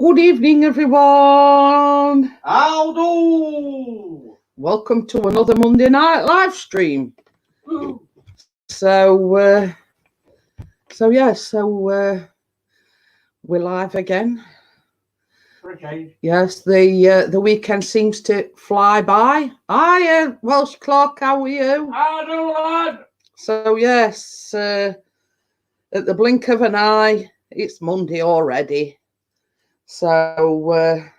Good evening, everyone. How do? Welcome to another Monday night live stream. So we're live again. Okay. Yes, the weekend seems to fly by. Hi, Welsh Clark, how are you? Hello, lad. So yes, at the blink of an eye, it's Monday already. So, I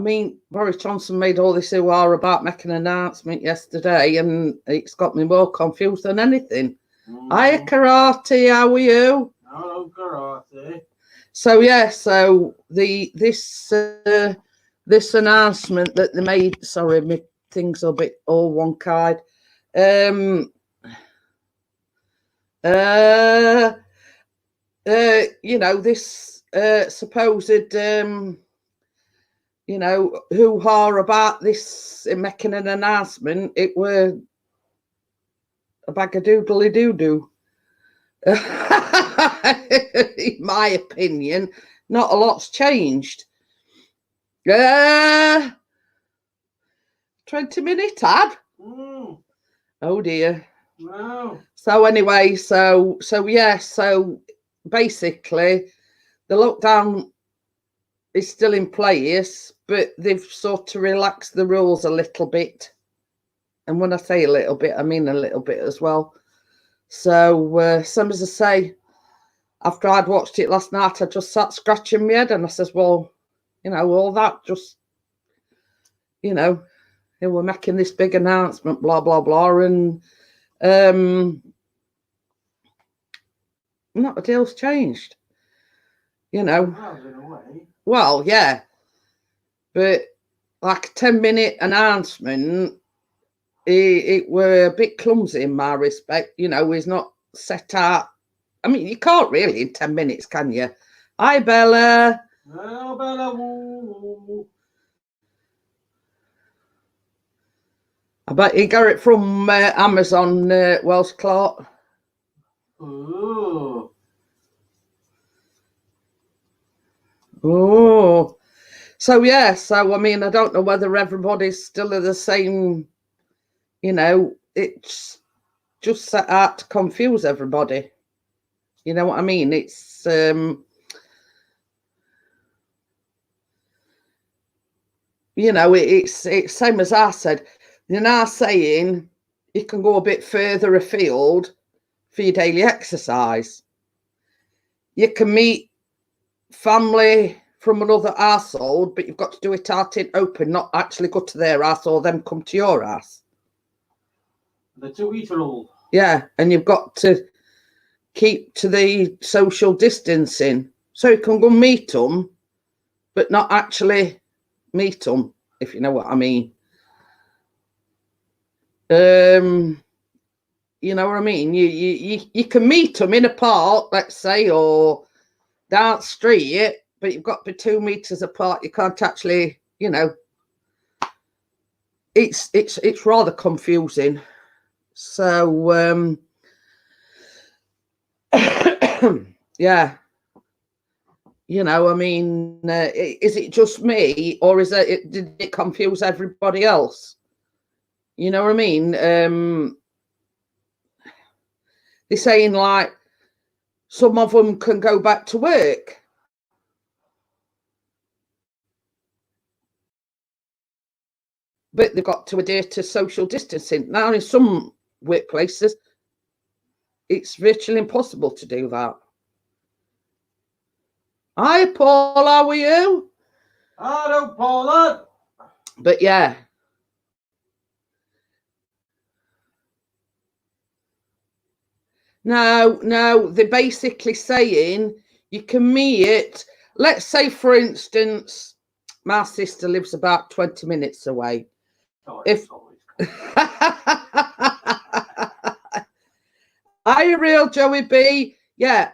mean, Boris Johnson made all this hoo-ha about making an announcement yesterday, and it's got me more confused than anything. Hiya, Karate, how are you? Hello, Karate. So this announcement that they made. Sorry, my things are a bit all one-eyed. This supposed hoo-ha about this making an announcement. It were a bag of doodly doo-doo. In my opinion, not a lot's changed. 20-minute ad? Oh dear. Wow. So anyway, so basically the lockdown is still in place, but they've sort of relaxed the rules a little bit. And when I say a little bit, I mean a little bit as well. So some as I say, after I'd watched it last night, I just sat scratching my head and I says, well, all that just, they were making this big announcement, blah, blah, blah. And not a deal's changed, Well, yeah. But like a 10-minute announcement, it were a bit clumsy in my respect. He's not set out. I mean, you can't really in 10 minutes, can you? Hi, Bella. Hello, Bella. Woo. I bet you got it from Amazon, Welsh Clark. Ooh. Oh. So, yeah. So, I mean, I don't know whether everybody's still the same, it's just set out to confuse everybody. You know what I mean? It's it's same as I said. You're now saying you can go a bit further afield for your daily exercise. You can meet family from another household, but you've got to do it out in open, not actually go to their house or them come to your house. The two-eater-all. Yeah, and you've got to keep to the social distancing. So you can go meet them, but not actually meet them, if you know what I mean. You know what I mean? You can meet them in a park, let's say, or down the street, but you've got to be 2 meters apart. You can't actually, it's rather confusing. So yeah, I mean, is it just me, or did it confuse everybody else? You know what I mean? They're saying like some of them can go back to work. But they've got to adhere to social distancing. Now, in some workplaces, it's virtually impossible to do that. Hi, Paul, how are you? Hello, Paula. But yeah. No, they're basically saying you can meet, let's say, for instance, my sister lives about 20 minutes away. Are you real, Joey B? Yeah.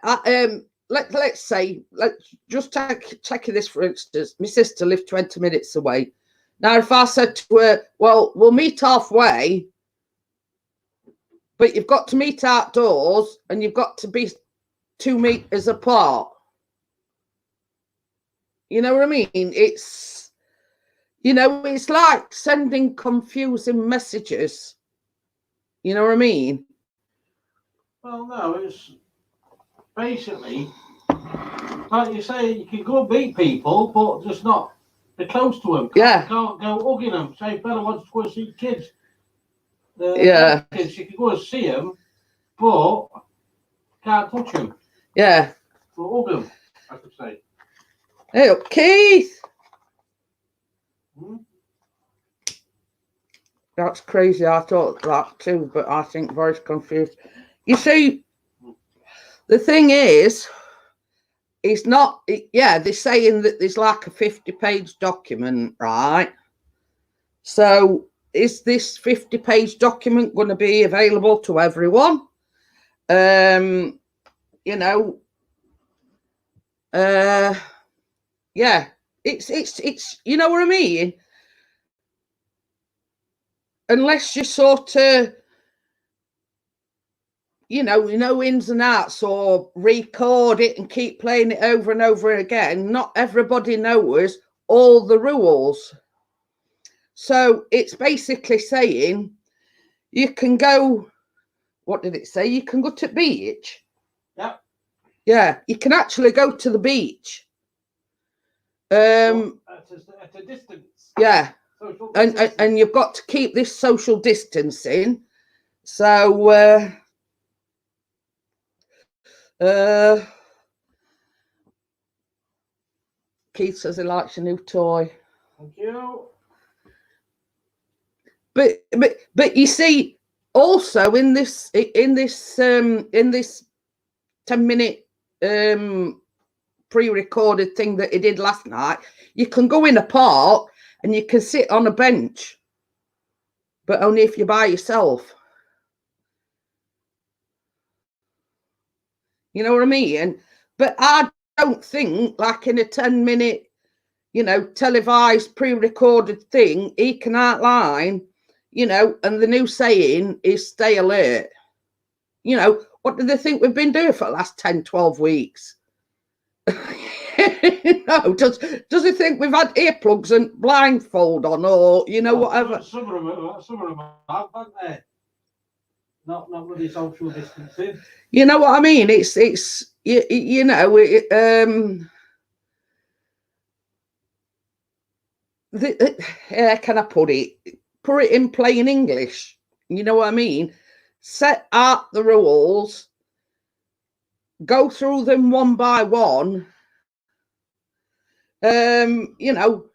Let's say, let's just take this for instance. My sister lived 20 minutes away. Now, if I said to her, well, we'll meet halfway, but you've got to meet outdoors and you've got to be 2 meters apart. You know what I mean? It's, you know, it's like sending confusing messages. You know what I mean? Well, no, it's basically, like you say, you can go and meet people, but just not be close to them. Yeah. You can't go hugging them. Say, Bella wants to go and see kids. Yeah. Kids, you can go and see them, but can't touch them. Yeah. But hug them, I could say. Hey, up, Keith. Hmm? That's crazy. I thought that too, but I think very confused. You see, the thing is, it's not, yeah, they're saying that there's like a 50-page document, right? So is this 50-page document going to be available to everyone? You know, yeah, it's, you know what I mean? Unless you sort of, you know ins and outs, or record it and keep playing it over and over again. Not everybody knows all the rules. So it's basically saying you can go, what did it say? You can go to the beach. Yeah. Yeah, you can actually go to the beach. At a distance. Yeah. And And you've got to keep this social distancing. So Keith says he likes a new toy. Thank you. But you see, also in this 10-minute pre-recorded thing that he did last night, you can go in a park and you can sit on a bench, but only if you're by yourself. You know what I mean? But I don't think, like in a 10-minute, you know, televised pre-recorded thing, he can outline, you know, and the new saying is stay alert. You know, what do they think we've been doing for the last 10, 12 weeks? No, does he think we've had earplugs and blindfold on, or, you know, whatever? Some of them have, haven't they? Not with the social distancing. You know what I mean? It's you know, how can I put it? Put it in plain English. You know what I mean? Set out the rules, go through them one by one. You know,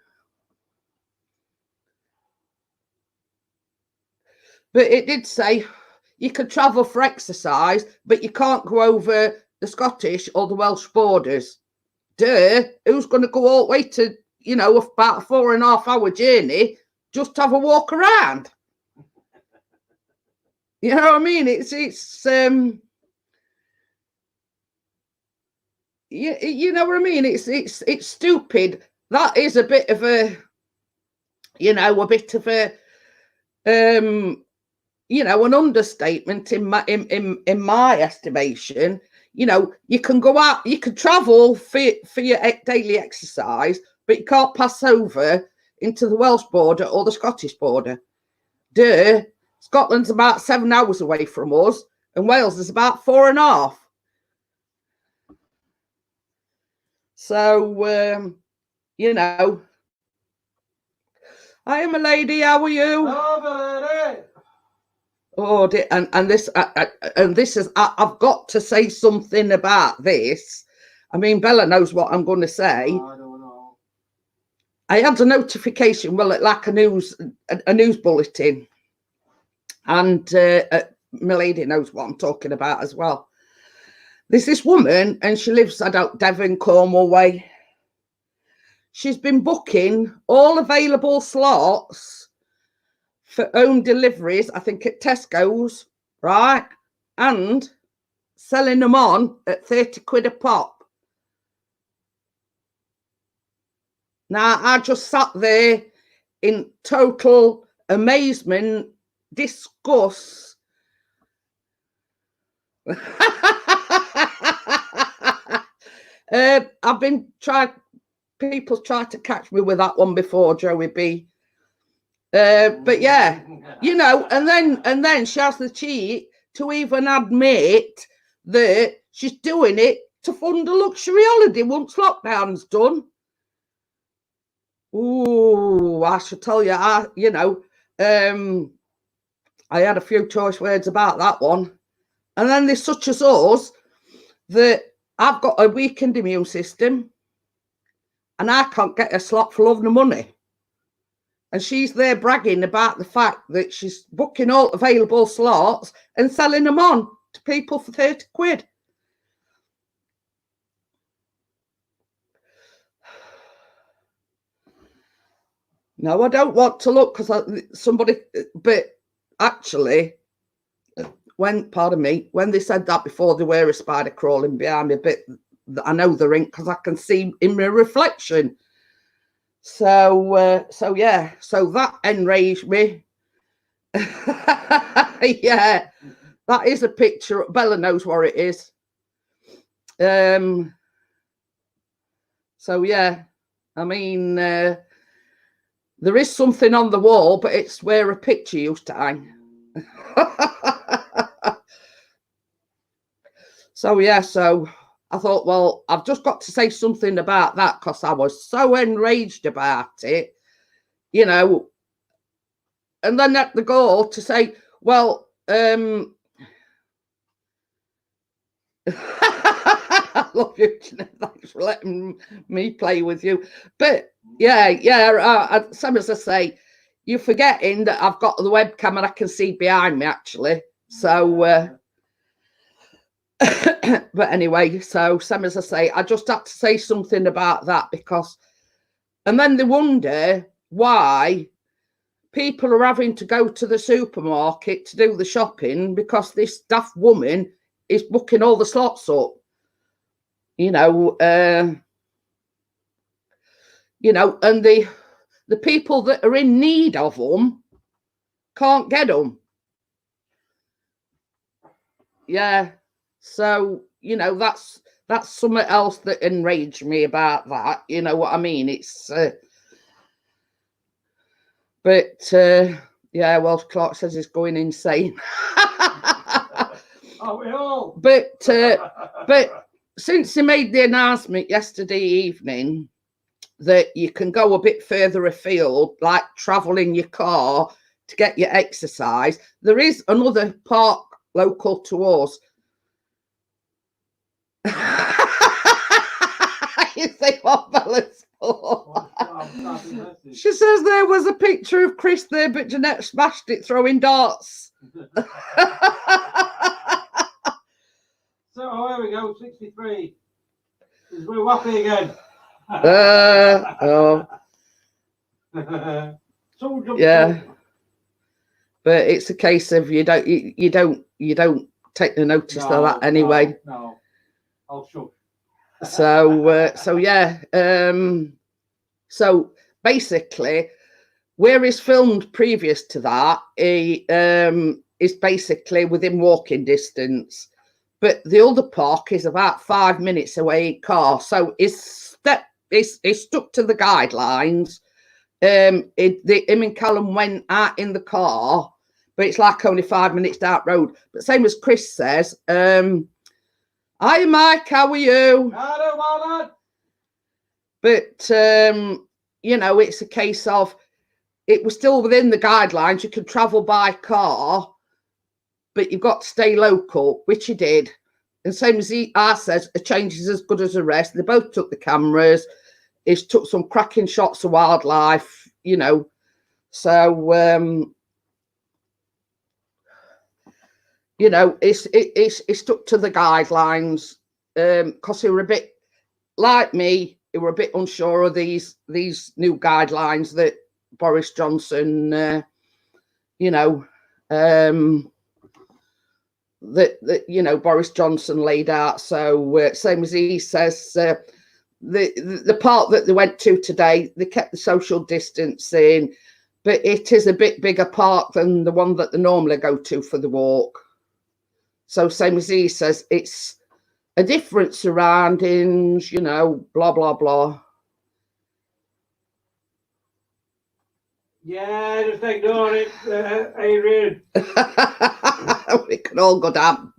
but it did say you could travel for exercise, but you can't go over the Scottish or the Welsh borders. Duh, who's going to go all the way to, you know, about a 4.5 hour journey just to have a walk around? You know what I mean? It's you know what I mean? It's stupid. That is a bit of a, you know, a bit of a you know, an understatement in my estimation. You know, you can go out, you can travel for your daily exercise, but you can't pass over into the Welsh border or the Scottish border. Duh. Scotland's about 7 hours away from us, and Wales is about 4.5. So, you know, I am a lady. How are you? Oh, and this is, I've got to say something about this. I mean, Bella knows what I'm going to say. I don't know. I had a notification, well, like a news bulletin, and my lady knows what I'm talking about as well. There's this woman, and she lives, I don't, Devon, Cornwall way. She's been booking all available slots for home deliveries, I think at Tesco's, right? And selling them on at 30 quid a pop. Now, I just sat there in total amazement, disgust, I've been people tried to catch me with that one before, Joey B. But yeah, you know, and then she has the cheek to even admit that she's doing it to fund a luxury holiday once lockdown's done. Ooh, I should tell you, I had a few choice words about that one. And then there's such as us that I've got a weakened immune system and I can't get a slot for love nor money. And she's there bragging about the fact that she's booking all available slots and selling them on to people for 30 quid. No, I don't want to look because but actually, when they said that before, there were a spider crawling behind me, but I know they're in because I can see in my reflection. So yeah, so that enraged me. Yeah, that is a picture. Bella knows what it is. So yeah, I mean, there is something on the wall, but it's where a picture used to hang. So yeah, so I thought, well, I've just got to say something about that because I was so enraged about it, you know. And then at the goal to say, well, I love you, Jeanette. Thanks for letting me play with you. But yeah, Sam, as I say, you're forgetting that I've got the webcam and I can see behind me actually. So, but anyway, so Sam, as I say, I just had to say something about that because, and then they wonder why people are having to go to the supermarket to do the shopping because this daft woman is booking all the slots up. You know, and the people that are in need of them can't get them. Yeah. So, you know, that's something else that enraged me about that. You know what I mean? It's, yeah, well, Clark says he's going insane. Oh, we all. But since they made the announcement yesterday evening that you can go a bit further afield, like travel in your car to get your exercise, there is another park local to us. You say what Bella's for? She says there was a picture of Chris there, but Jeanette smashed it throwing darts. So here we go, 63. We're wappy again. Yeah, but it's a case of you don't take the notice of that anyway. No, I'll show. So yeah, so basically, where he's filmed previous to that, he is basically within walking distance. But the other park is about 5 minutes away in car. So it's stuck to the guidelines. Him and Callum went out in the car, but it's like only 5 minutes down road. But same as Chris says, hi Mike, how are you? Hello, Marlon. But you know, it's a case of it was still within the guidelines. You could travel by car, but you've got to stay local, which he did. And same as says, a change is as good as a rest. They both took the cameras. He took some cracking shots of wildlife, you know. So, you know, it's stuck to the guidelines because they were a bit, like me, they were a bit unsure of these new guidelines that Boris Johnson, you know, that you know Boris Johnson laid out. So same as he says, the part that they went to today, they kept the social distancing, but it is a bit bigger park than the one that they normally go to for the walk. So same as he says, it's a different surroundings, you know, blah, blah, blah. Yeah, just ignore it, Adrian. We can all go down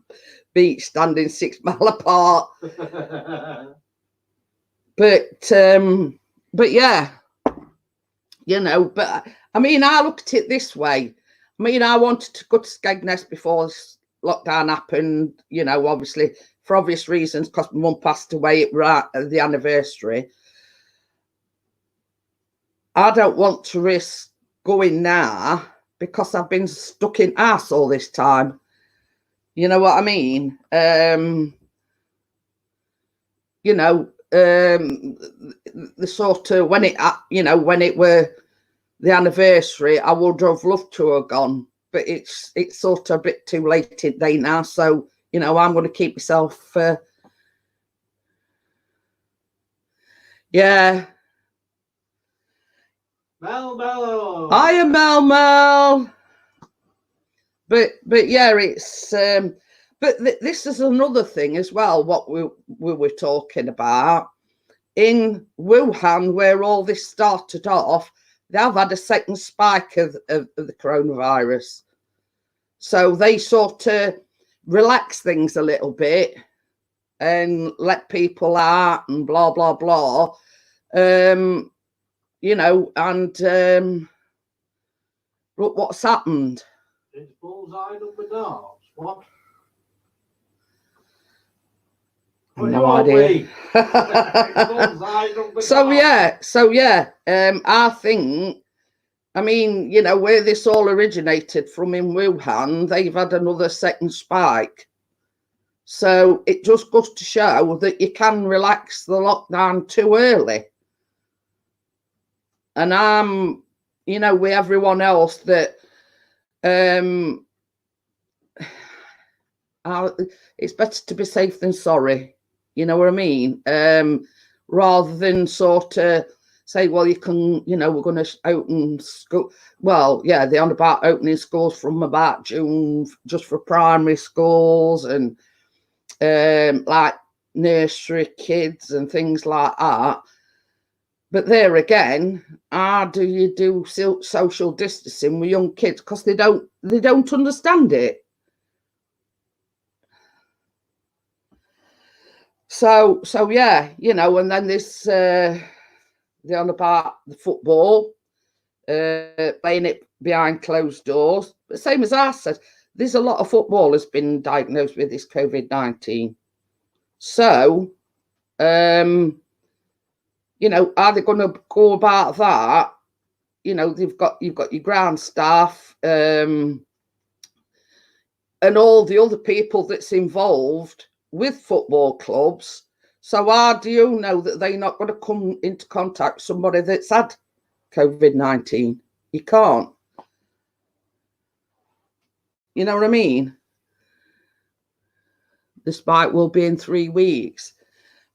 beach standing 6 mile apart. But yeah, you know, but I mean, I look at it this way. I mean, I wanted to go to Skegness before this lockdown happened, you know, obviously for obvious reasons, because my mum passed away right at the anniversary. I don't want to risk going now because I've been stuck in arse all this time. You know what I mean? You know, the sort of when it, you know, when it were the anniversary, I would have loved to have gone, but it's sort of a bit too late in day now. So, you know, I'm going to keep myself. Yeah. Mel. Hiya, Mel. But yeah, it's but this is another thing as well. What we were talking about in Wuhan, where all this started off, they have had a second spike of the coronavirus, so they sort of relax things a little bit and let people out and blah blah blah. You know, and look what's happened. It's bullseye number darts. What? No idea. So yeah. I think, I mean, you know, where this all originated from in Wuhan, they've had another second spike. So it just goes to show that you can relax the lockdown too early. And I'm, you know, with everyone else that it's better to be safe than sorry. You know what I mean? Rather than sort of say, well, you can, you know, we're going to open school. Well, yeah, they're on about opening schools from about June, just for primary schools and like nursery kids and things like that. But there again, how do you do social distancing with young kids? Because they don't understand it. So yeah, you know, and then this they're on about the football, playing it behind closed doors. But same as I said, there's a lot of footballers been diagnosed with this COVID-19. So, you know, are they going to go about that? You know, you've got your ground staff, and all the other people that's involved with football clubs. So how do you know that they're not going to come into contact with somebody that's had COVID-19? You can't. You know what I mean? The spike will be in 3 weeks.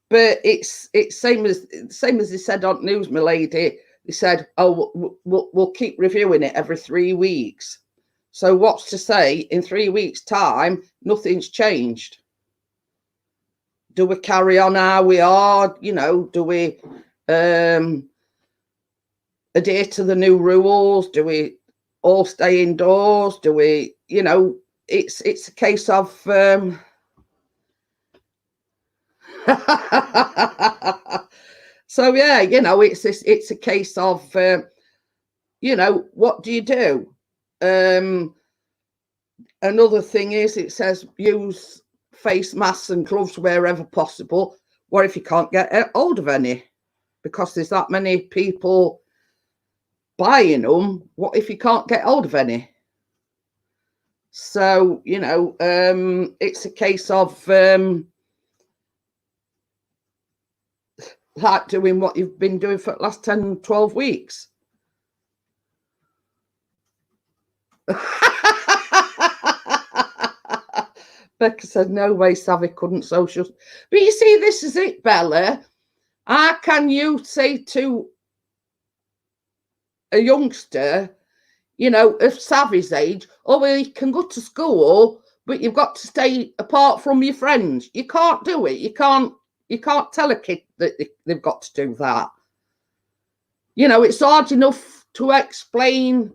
But it's same as they said on news, my lady. They said, oh, we'll keep reviewing it every 3 weeks. So what's to say in 3 weeks' time, nothing's changed? Do we carry on how we are? You know, do we adhere to the new rules? Do we all stay indoors? Do we, you know, it's a case of so yeah, you know, it's a case of you know, what do you do? Another thing is, it says use face masks and gloves wherever possible. What if you can't get hold of any because there's that many people buying them? What if you can't get hold of any? So, you know, it's a case of like doing what you've been doing for the last 10, 12 weeks. Becca said, no way Savvy couldn't social. But you see, this is it, Bella. How can you say to a youngster, you know, of Savvy's age, oh, well, he can go to school, but you've got to stay apart from your friends. You can't do it. You can't tell a kid that they've got to do that. You know, it's hard enough to explain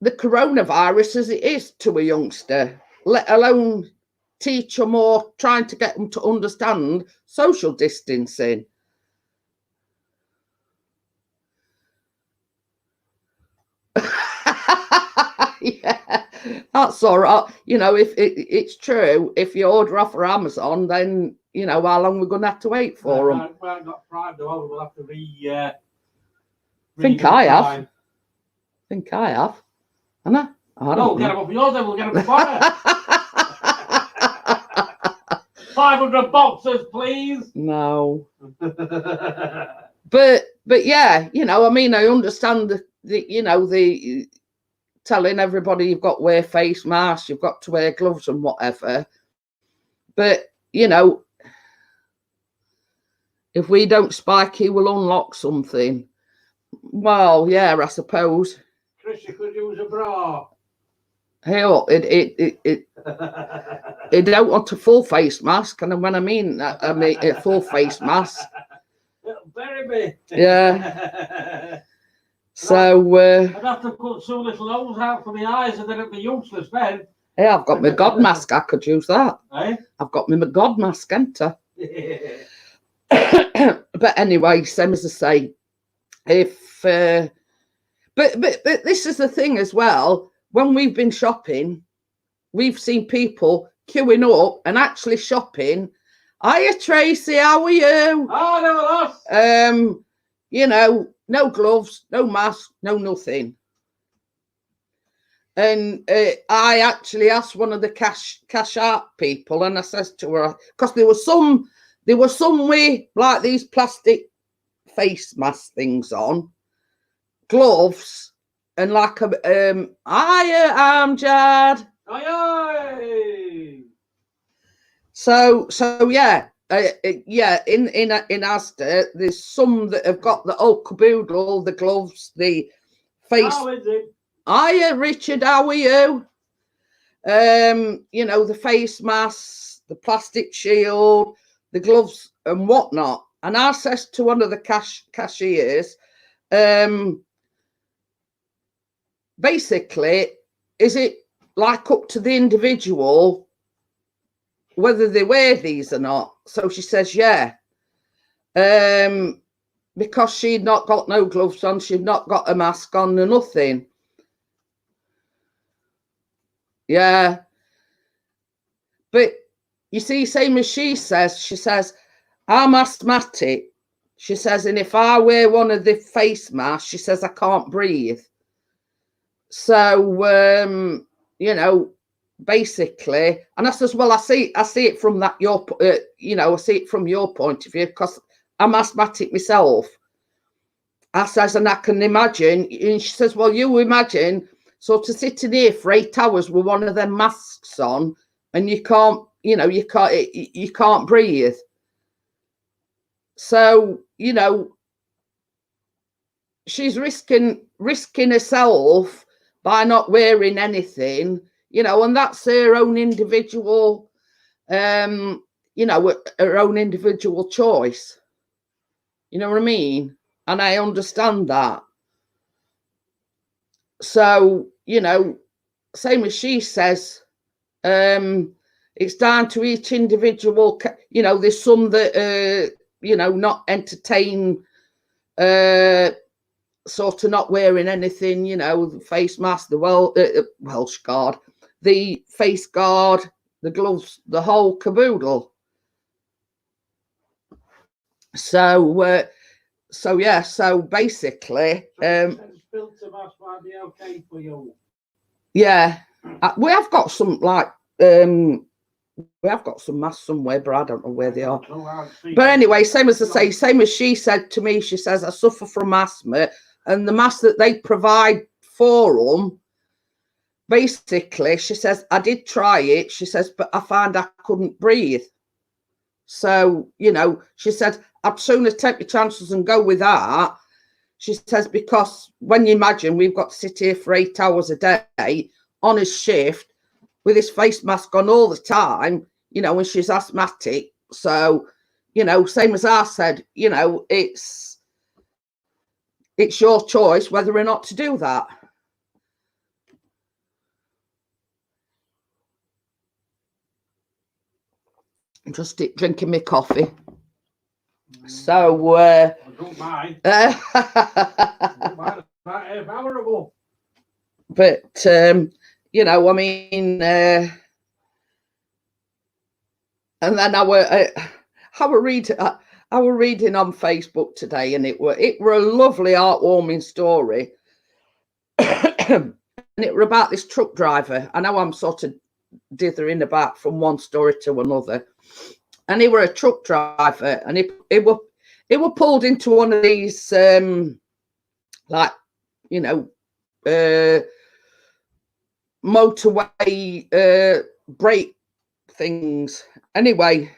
the coronavirus as it is to a youngster, let alone teach them or trying to get them to understand social distancing. Yeah, that's all right. You know, if it's true, if you order off Amazon, then you know how long we're going to have to wait for them. We haven't got Prime though. We'll have to I think I have. I think I have. Haven't I? I don't know. Get them up yours, then we'll get them tomorrow. 500 boxes, please. No. But yeah, you know, I mean, I understand the telling everybody you've got to wear face masks, you've got to wear gloves and whatever. But, you know, if we don't spike, he will unlock something. Well, yeah, I suppose. Chris, you could use a bra. Hell, it don't want a full face mask, and when I mean a full face mask. Very big. Yeah. So I'd have to put some little holes out for my eyes, and then it'd be useless then. Yeah, I've got my God mask. I could use that. Eh? I've got my God mask, enter. But anyway, same as I say, if but this is the thing as well. When we've been shopping, we've seen people queuing up and actually shopping. Hiya, Tracy, how are you? Oh, no loss. You know, no gloves, no mask, no nothing. And I actually asked one of the cash out people, and I says to her, because there was some way like these plastic face mask things on, gloves, and like a hiya, Amjad. Aye. So yeah. Yeah, in Asda, there's some that have got the old caboodle, the gloves, the face. How is it? Hiya, Richard, how are you? You know, the face masks, the plastic shield, the gloves and whatnot. And I says to one of the cashiers, basically, is it like up to the individual whether they wear these or not? So she says, yeah. Because she'd not got no gloves on, she'd not got a mask on or nothing. Yeah. But you see, same as she says, I'm asthmatic. She says, and if I wear one of the face masks, she says, I can't breathe. So, you know, basically, and I says, well, I see it from that you know, I see it from your point of view because I'm asthmatic myself. I says, and I can imagine, and she says, well, you imagine, so to sit in here for 8 hours with one of them masks on, and you can't, you know, you can't breathe. So, you know, she's risking herself by not wearing anything. You know, and that's her own individual, you know, her own individual choice. You know what I mean? And I understand that. So, you know, same as she says, it's down to each individual. You know, there's some that, you know, not entertain, sort of not wearing anything, you know, the face mask, the Welsh Guard, the face guard, the gloves, the whole caboodle. So, so yeah, so basically, filter mask might be okay for you. Yeah, we have got some like we have got some masks somewhere, but I don't know where they are. But anyway, same as I say, same as she said to me, she says I suffer from asthma, and the mask that they provide for them, basically, she says I did try it. She says, but I found I couldn't breathe. So, you know, she said I'd sooner take my chances and go with that. She says, because when you imagine we've got to sit here for 8 hours a day on a shift with his face mask on all the time, you know, and she's asthmatic. So, you know, same as I said, you know, it's your choice whether or not to do that. I'm just drinking my coffee. So, I don't mind. I don't mind. But you know, I mean, and then I were reading on Facebook today, and it were a lovely, heartwarming story, and it were about this truck driver. I know I'm sort of dithering about from one story to another, and he were a truck driver, and he were pulled into one of these like, you know, motorway brake things. Anyway,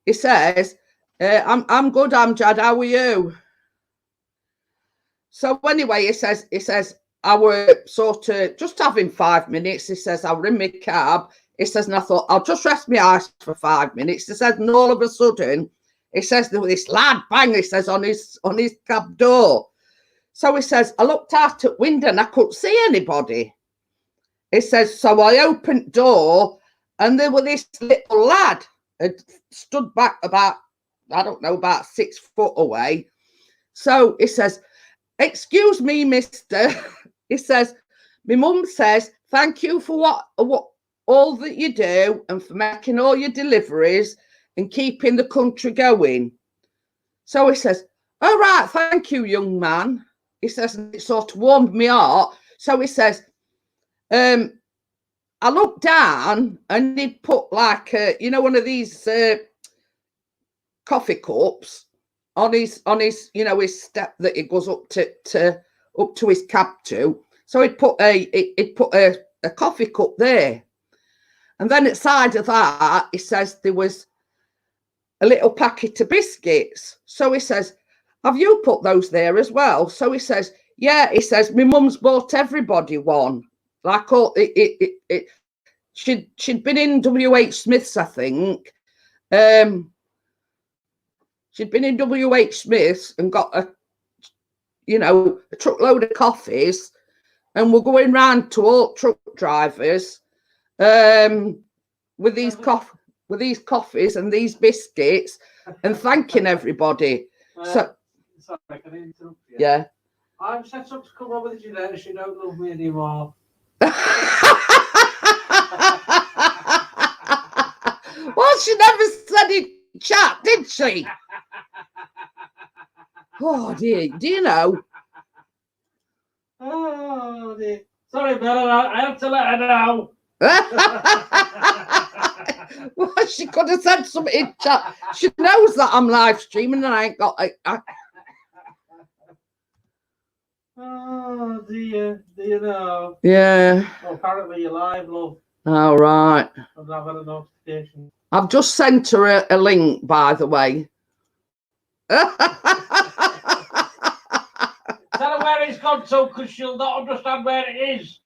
he says, I'm good, Amjad, how are you? So anyway, he says I were sort of just having 5 minutes. He says I were in my cab. He says, and I thought I'll just rest my eyes for 5 minutes. He says, and all of a sudden, he says there was this lad, bang, he says, on his cab door. So he says, I looked out the window and I couldn't see anybody. He says, so I opened door and there was this little lad had stood back about, I don't know, about 6 foot away. So he says, excuse me, mister. He says, my mum says, thank you for what all that you do and for making all your deliveries and keeping the country going. So he says, all right, thank you, young man. He says, it sort of warmed me heart. So he says, I looked down and he'd put like, you know, one of these coffee cups on his, you know, his step that it goes up to his cab to. So he'd put a coffee cup there. And then at the side of that, he says there was a little packet of biscuits. So he says, have you put those there as well? So he says, yeah. He says, my mum's bought everybody one. Like all she'd been in WH Smith's, I think. She'd been in WH Smith's and got a truckload of coffees, and we're going round to all truck drivers with these coffees and these biscuits and thanking everybody. Sorry, can I interrupt you? Yeah. I'm set up to come over with you later. She don't love me anymore. Well, she never said it chat, did she? Oh dear, do you know? Oh dear. Sorry, Bella, I have to let her know. Well, she could have said something in chat. She knows that I'm live streaming and I ain't got Oh dear, do you know? Yeah. Well, apparently you're live, love. All right. I've not had a notification. I've just sent her a link, by the way. Tell her where it's gone to, because she'll not understand where it is.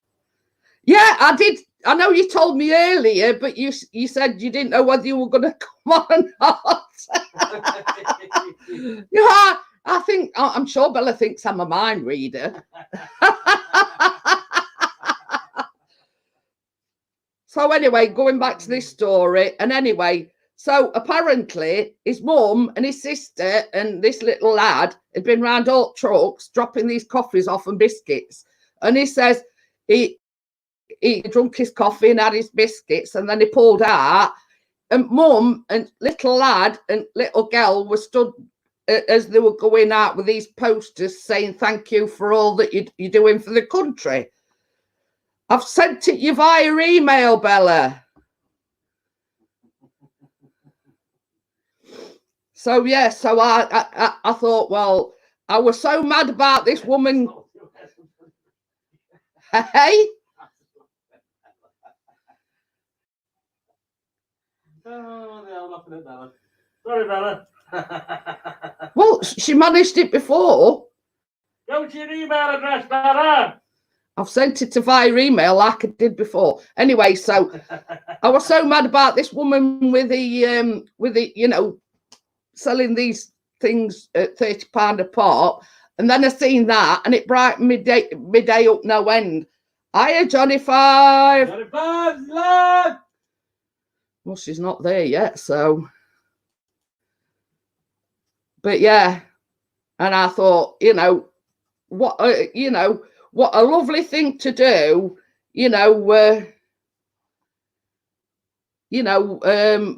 Yeah, I did. I know you told me earlier, but you said you didn't know whether you were going to come on or not. Yeah, I'm sure Bella thinks I'm a mind reader. So anyway, going back to this story, and anyway, so apparently his mum and his sister and this little lad had been round all trucks dropping these coffees off and biscuits. And he says he drunk his coffee and had his biscuits, and then he pulled out, and mum and little lad and little girl were stood as they were going out with these posters saying thank you for all that you're doing for the country. I've sent it you via email, Bella. So yeah, so I thought, well, I was so mad about this woman. Hey. Oh, no, I'm laughing at Bella. Sorry, Bella. Well, she managed it before. Go to your email address, Bella. I've sent it to via email like I did before. Anyway, so I was so mad about this woman with the you know, selling these things at £30 a pop, and then I seen that, and it brightened midday up no end. Hiya, Johnny Five. Johnny Five's love. Well, she's not there yet, so. But yeah, and I thought, you know, what a lovely thing to do,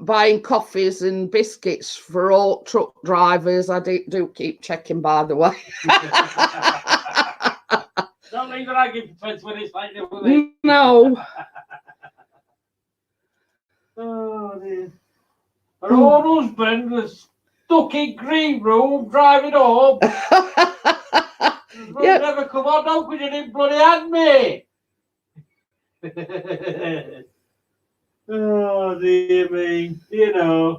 buying coffees and biscuits for all truck drivers. I do keep checking, by the way. Don't leave the ragging for 20 minutes later, will they? No. Oh, dear. Her own husband was stuck in green room driving home. Yep. Never come on, don't, because you didn't bloody hand me. Oh, dear me. You know.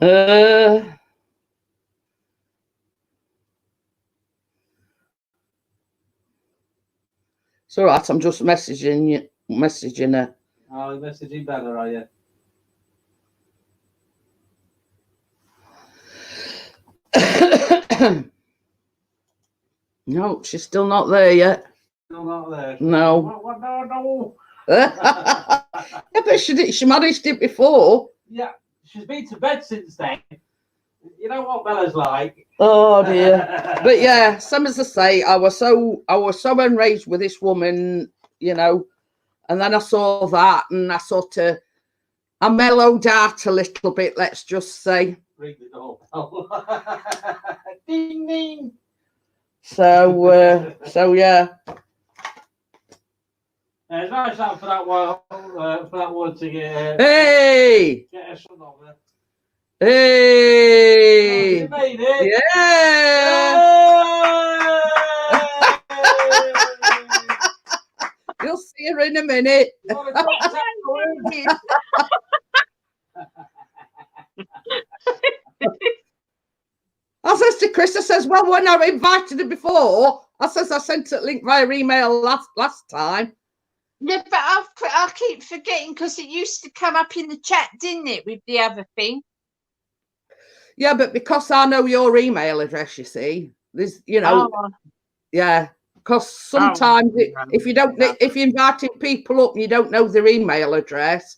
It's all right. I'm just messaging her. Oh, you're messaging Bella, are you? No, she's still not there yet. Still not there. No. No. Yeah, but she managed it before. Yeah, she's been to bed since then. You know what Bella's like. Oh dear. But yeah, some as I say, I was so enraged with this woman, you know, and then I saw that, and I mellowed out a little bit, let's just say. Ring the doorbell. Ding ding. So yeah. It's nice that for that one to get. Hey. Get her son over. Hey. You made it. Yeah. You'll see her in a minute. I says to Chris, I says, well, when I invited her before, I says I sent a link via email last time. Yeah, but I keep forgetting, because it used to come up in the chat, didn't it, with the other thing? Yeah, but because I know your email address, you see, there's, yeah, because sometimes if you're inviting people up and you don't know their email address,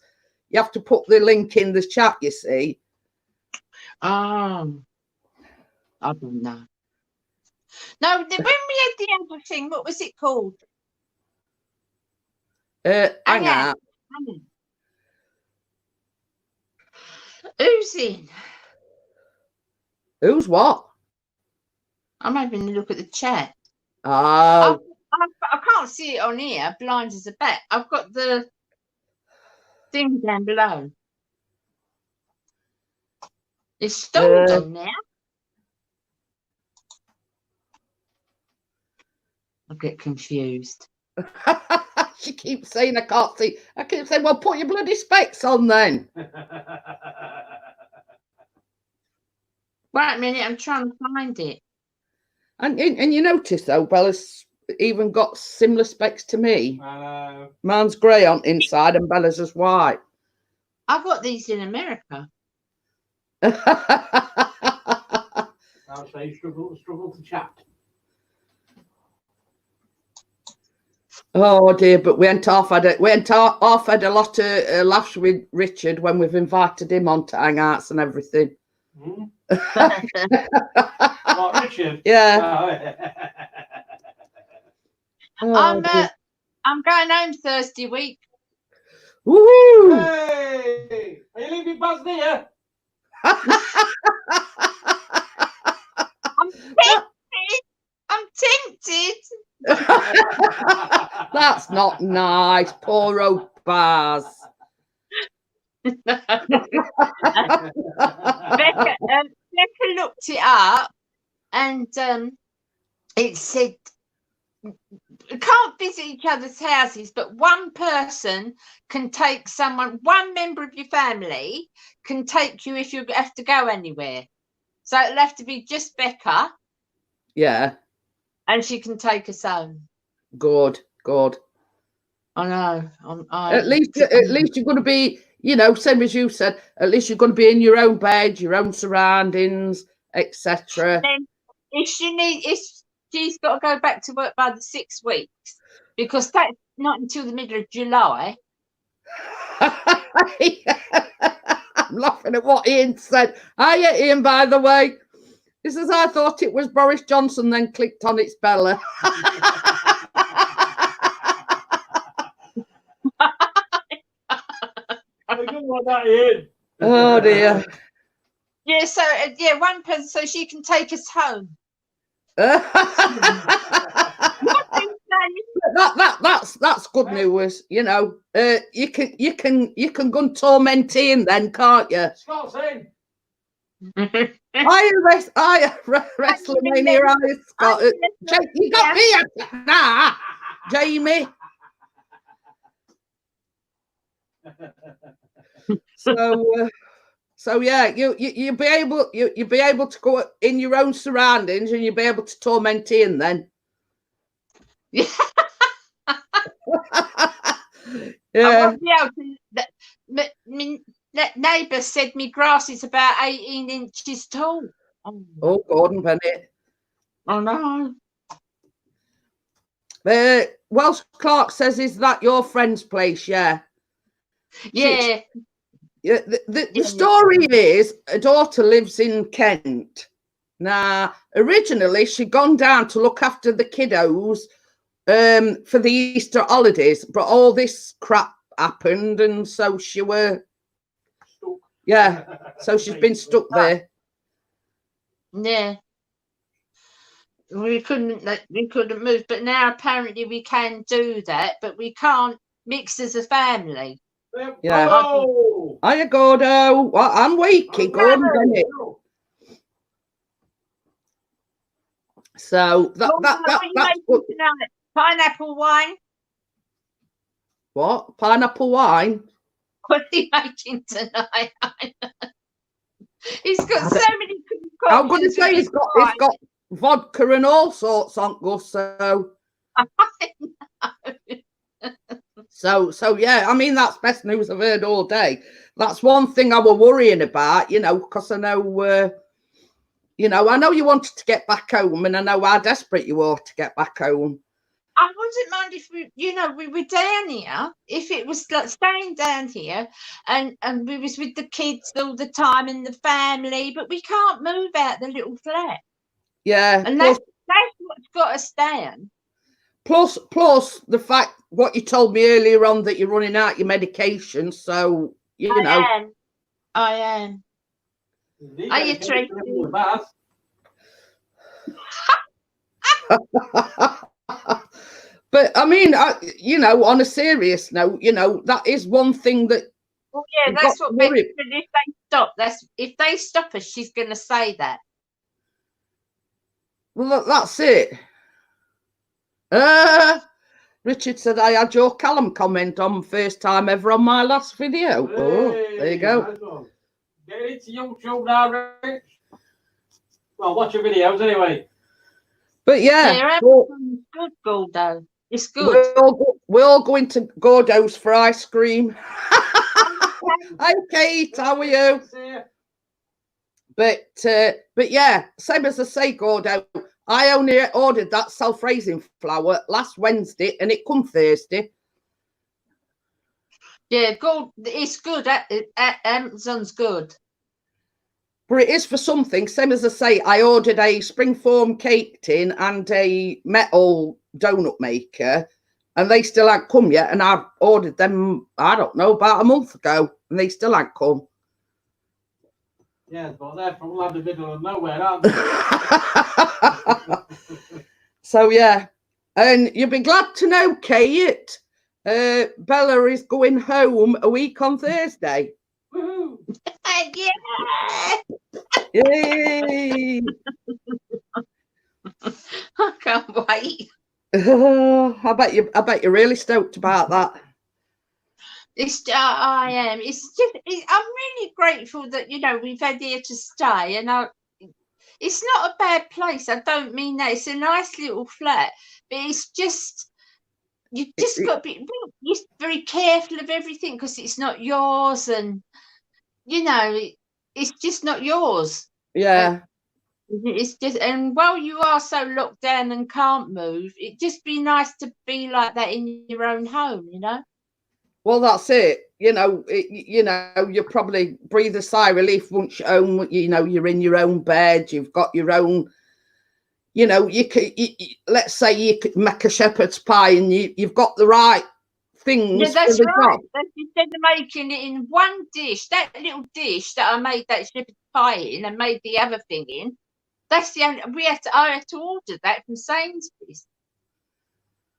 you have to put the link in the chat, you see. I don't know. No, when we had the other thing, what was it called? Hang on. Who's in? Who's what? I'm having a look at the chat. Oh. I can't see it on here, blind as a bat. I've got the thing down below. It's stalled on now. I get confused. She keeps saying I can't see. I keep saying, well, put your bloody specs on then. Wait a minute, I'm trying to find it. And you notice though, Bella's even got similar specs to me. Mine's grey on inside and Bella's is white. I got these in America. I'll say struggle to chat. Oh dear, but we ain't half had a lot of laughs with Richard when we've invited him on to hangouts and everything. What, Richard? Yeah. I'm going home Thursday week. Woo! Hey, are you leaving Buzz here? I'm tempted. That's not nice. Poor old Baz. Becca looked it up, and it said you can't visit each other's houses, but one person can take someone, one member of your family can take you if you have to go anywhere. So it'll have to be just Becca. Yeah. And she can take us home. Good. I know. At least you're going to be, you know, same as you said. At least you're going to be in your own bed, your own surroundings, etc. Then if she's got to go back to work by the 6 weeks, because that's not until the middle of July. I'm laughing at what Ian said. Hiya, Ian, by the way. He says, I thought it was Boris Johnson, then clicked on it's Bella. Oh, dear. Yeah, so, one person, so she can take us home. That's good news, you know. You can go and torment Ian then, can't you? Scott's in. I WrestleMania, Scott. You got me now, Jamie. So yeah, you'll be able to go in your own surroundings, and you'll be able to torment Ian then. Yeah. Yeah. My neighbour said my grass is about 18 inches tall. Oh, Gordon Bennett. Oh no. Welsh Clark says, "Is that your friend's place?" Yeah. Yeah. Yeah. The story is a daughter lives in Kent. Now, originally she'd gone down to look after the kiddos for the Easter holidays, but all this crap happened, and so she were. Yeah, so she's been stuck there. Yeah. We couldn't move, but now apparently we can do that, but we can't mix as a family. Yeah. Oh. Hiya, Gordo. Well, I'm Wakey, Gordon Bennett. So that's good. Pineapple wine. What? Pineapple wine? What are you making tonight? He's got so many. I'm going to say it's got vodka and all sorts on Gus. So yeah, I mean, that's best news I've heard all day. That's one thing I were worrying about, you know, because I know, you know, I know you wanted to get back home, and I know how desperate you were to get back home. I wouldn't mind if we were down here, if it was like staying down here, and we was with the kids all the time and the family, but we can't move out the little flat. Yeah, and that's what's got us down. Plus the fact what you told me earlier on, that you're running out your medication, so you know. I am. Are you Tracy? But I mean, you know, on a serious note, you know, that is one thing that. Well, yeah, that's what. If they stop, if they stop us, she's going to say that. Well, that's it. Richard said, I had your Callum comment on first time ever on my last video. Hey, oh, there you go. Get it to YouTube now, Rich. Well, watch your videos anyway. But yeah, good, Gordo. It's good. We're all going to Gordo's for ice cream. Hi, Kate. How are you? But yeah, same as I say, Gordo. I only ordered that self-raising flour last Wednesday, and it come Thursday. Yeah, it's good. Amazon's good. But it is for something. Same as I say, I ordered a springform cake tin and a metal donut maker, and they still hadn't come yet. And I ordered them, I don't know, about a month ago, and they still hadn't come. Yeah, but they're from the middle of nowhere, aren't they? So yeah, and you'll be glad to know, Kate, Bella is going home a week on Thursday. Woohoo! Yeah! Yay! I can't wait. I bet you're really stoked about that. I am. I'm really grateful that we've had here to stay, and it's not a bad place. I don't mean that. It's a nice little flat, but it's just you just got to be you're very careful of everything because it's not yours, and you know it's just not yours. Yeah. It's just, and while you are so locked down and can't move, it'd just be nice to be like that in your own home, you know. Well, that's it. You know, you probably breathe a sigh of relief once you're home. You know, you're in your own bed. You've got your own. You know, let's say you could make a shepherd's pie, and you've got the right things. Yeah, that's for the right. job. Instead of making it in one dish, that little dish that I made that shepherd's pie in and made the other thing in, that's the only I had to order that from Sainsbury's.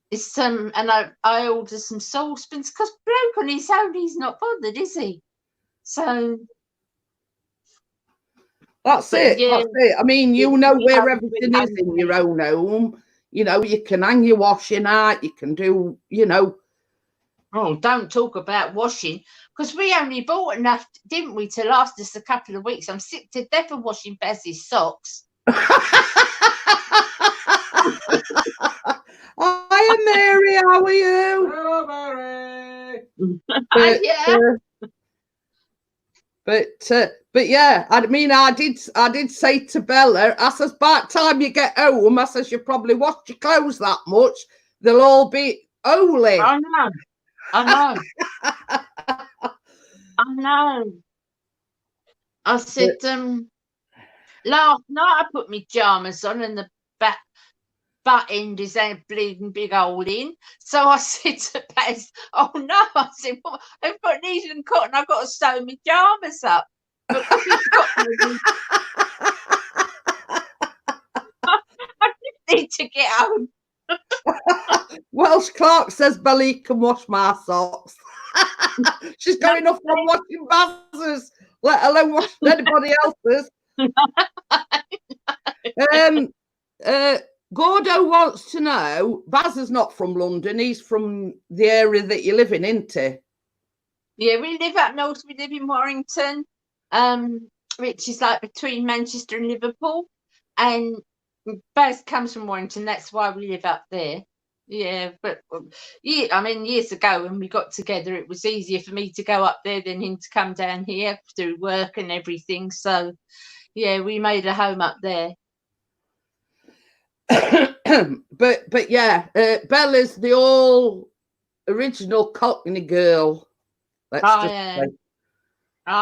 It's and I ordered some saucepans because bloke on his own, he's not bothered, is he? So That's it. Yeah, That's it. I mean, you know where everything is in hungry. your own home. You know, you can hang your washing out. You can do, you know. Oh, don't talk about washing, because we only bought enough, didn't we, to last us a couple of weeks. I'm sick to death of washing Baz's socks. Hi, Mary. How are you? Hello, Mary. But yeah, I mean, I did say to Bella, I says, by the time you get home, I says, you probably wash your clothes that much, they'll all be holy. I know. I said, last night I put my pajamas on and the butt end is a bleeding big hole in. So I said to Baz, oh no, I said, well, I've got needle and cotton, I've got to sew my pajamas up. But I just need to get home. Welsh Clark says Belly can wash my socks. She's got enough from washing Baz's, let alone washing anybody else's. Gordo wants to know, Baz is not from London, he's from the area that you live in, isn't he? Yeah, we live up north, we live in Warrington, which is like between Manchester and Liverpool, and Baz comes from Warrington, that's why we live up there. Yeah, but yeah, I mean, years ago when we got together, it was easier for me to go up there than him to come down here through work and everything. So, yeah, we made a home up there. but yeah, Bella's the all original Cockney girl. I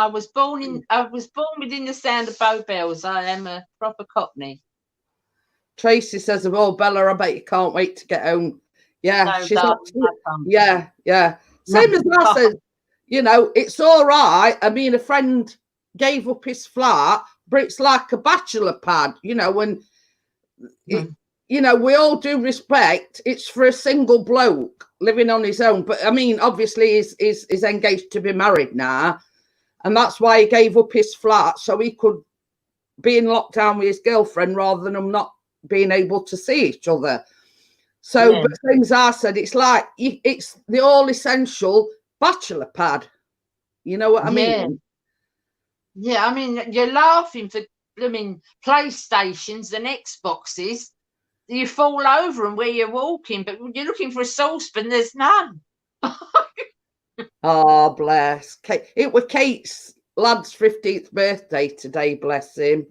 was born within the sound of Bow Bells. I am a proper Cockney. Tracy says, "Oh, Bella, I bet you can't wait to get home." Yeah, No, she's yeah. Same as I said, you know, it's all right. I mean, a friend gave up his flat, but it's like a bachelor pad, you know, and you know, we all do respect. It's for a single bloke living on his own. But I mean, obviously he's engaged to be married now. And that's why he gave up his flat, so he could be in lockdown with his girlfriend rather than them not being able to see each other. So, but things I said, it's like it's the all essential bachelor pad. You know what I mean? Yeah, I mean, you're laughing for blooming PlayStations and Xboxes. You fall over them where you're walking, but when you're looking for a saucepan, there's none. Oh, bless. It was Kate's lad's 15th birthday today, bless him.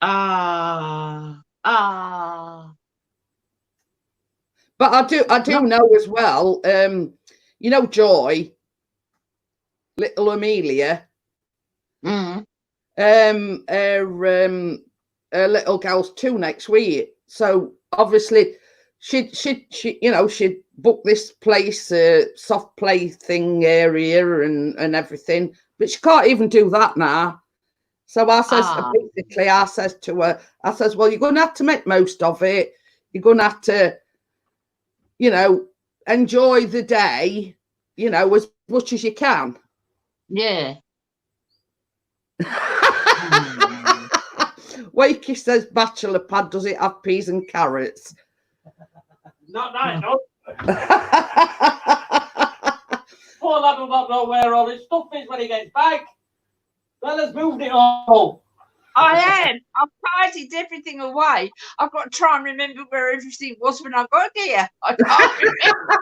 But I do know as well, you know, Joy, little Amelia, her little girl's 2 next week. So obviously she you know, she'd booked this place, soft play thing area and everything, but she can't even do that now. So I says, basically, I says to her, I says, well, you're going to have to make most of it. You're going to have to, you know, enjoy the day, you know, as much as you can. Yeah. Wakey says, bachelor pad, does it have peas and carrots? Not nice, no. Poor lad will not know where all his stuff is when he gets back. Bella's moved it all. I am. I've tidied everything away. I've got to try and remember where everything was when I got here. I can't remember.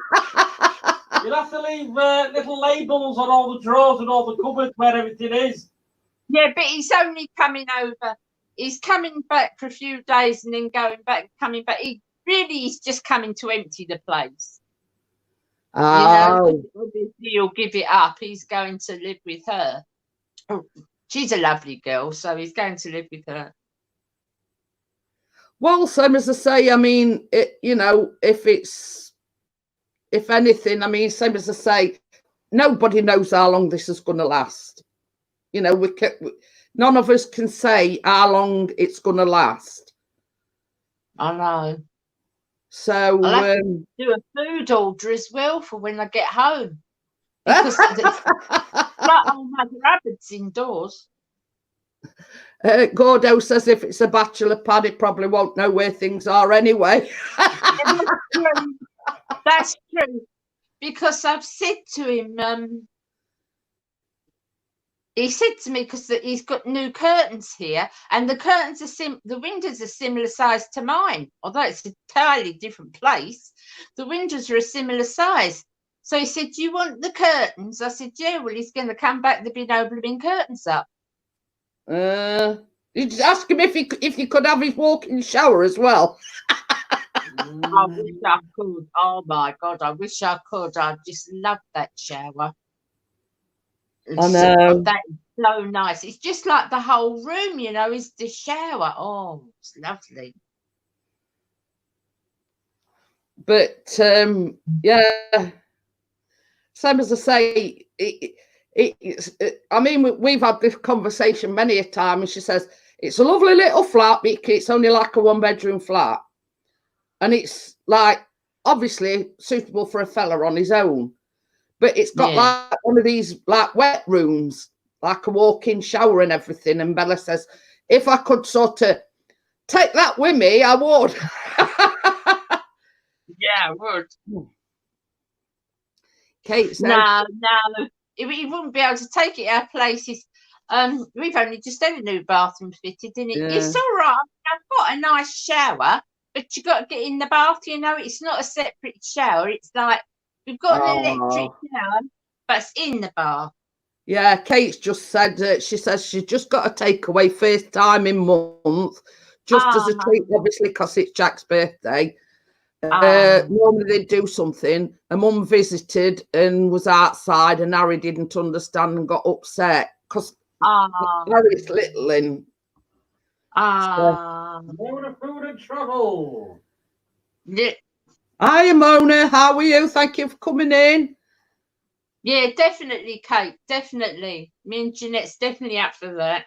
You'll have to leave little labels on all the drawers and all the cupboards where everything is. Yeah, but he's only coming over. He's coming back for a few days and then going back, coming back. He's just coming to empty the place. Oh, You know, obviously he'll give it up. He's going to live with her. She's a lovely girl, so he's going to live with her. well, same as I say, I mean, you know, if anything, I mean, same as I say, nobody knows how long this is going to last. You know, none of us can say how long it's going to last. I know. So I'll have to do a food order as well for when I get home. Because like old Mother Abbott's indoors. Gordo says if it's a bachelor pad, it probably won't know where things are anyway. That's true. Because I've said to him, he said to me, because he's got new curtains here, and the curtains are the windows are similar size to mine, although it's an entirely different place. The windows are a similar size. So he said, "Do you want the curtains?" I said, "Yeah." Well, he's going to come back. There'll be no blooming curtains up. You just ask him if you could have his walk-in shower as well. I wish I could. Oh my God, I wish I could. I just love that shower. I know. That is so nice. It's just like the whole room, you know, is the shower. Oh, it's lovely. But yeah, same as I say, I mean, we've had this conversation many a time, and she says it's a lovely little flat, but it's only like a 1-bedroom flat, and it's like obviously suitable for a fella on his own, but it's got like one of these like wet rooms, like a walk-in shower and everything. And Bella says, if I could sort of take that with me, I would. Yeah, I would. Kate says, no, he wouldn't be able to take it. Our place is, we've only just had a new bathroom fitted in it. Yeah. It's all right. I've got a nice shower, but you got to get in the bath. You know, it's not a separate shower. It's like we've got an electric shower, but it's in the bath. Yeah, Kate's just said she says she just got a takeaway first time in month, just as a treat, obviously, because it's Jack's birthday. Normally they'd do something. A mum visited and was outside, and Harry didn't understand and got upset because Harry's little and Mona Food and Travel. Yeah. Hi, Mona. How are you? Thank you for coming in. Yeah, definitely, Kate. Definitely. Me and Jeanette's definitely up for that.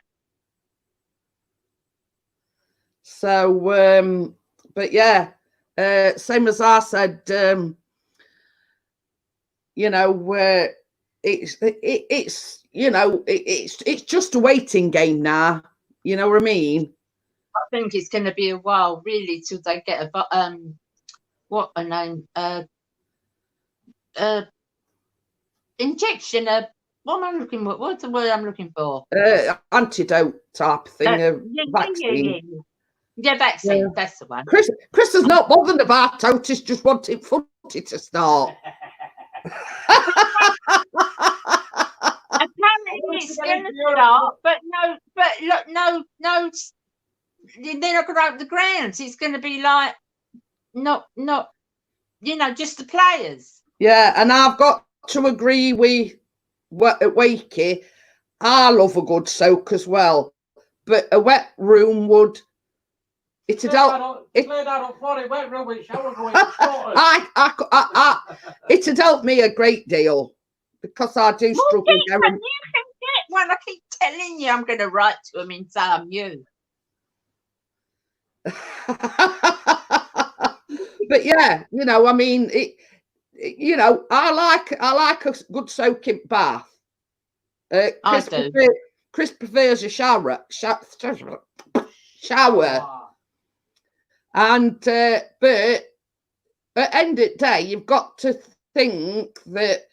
So, but yeah. Same as I said, you know, it's you know, it's just a waiting game now. You know what I mean? I think it's going to be a while, really, till they get a what a name, injection. What am I looking for? What's the word I'm looking for? Antidote type thing. Vaccine. Yeah, vaccine. Yeah. That's the one. Chris is not bothered about Otis, just wanting footy to start. Apparently it's going to start, but no. They're not going to open the grounds. It's going to be like not, you know, just the players. Yeah, and I've got to agree with Wakey. I love a good soak as well, but a wet room would. It's It had helped me a great deal because I do struggle. You can get one. I keep telling you, I'm going to write to him and say I'm you. But yeah, you know, I mean, you know, I like a good soaking bath. Chris prefers a shower. And but at the end of the day, you've got to think that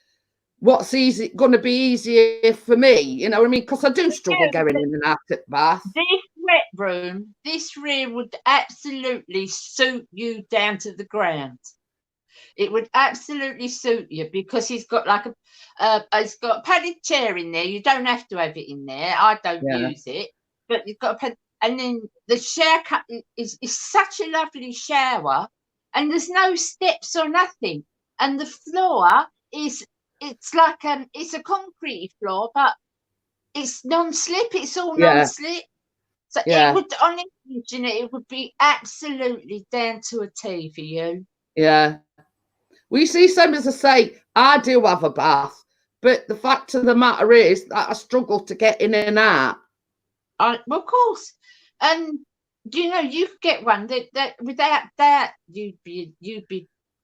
what's going to be easier for me. You know what I mean? Because I do struggle going in and out of the bath. This room, this rear would absolutely suit you down to the ground. It would absolutely suit you because he's got like he's got a padded chair in there. You don't have to have it in there. I don't use it, but you've got a pad. And then the shower cup is such a lovely shower, and there's no steps or nothing. And the floor it's like it's a concrete floor, but it's non-slip. It's all non-slip. So it would, on internet, it would be absolutely down to a T for you. Yeah. Well, you see, same as I say, I do have a bath, but the fact of the matter is that I struggle to get in and out. Well, of course. And you know, you could get one that without that, you'd be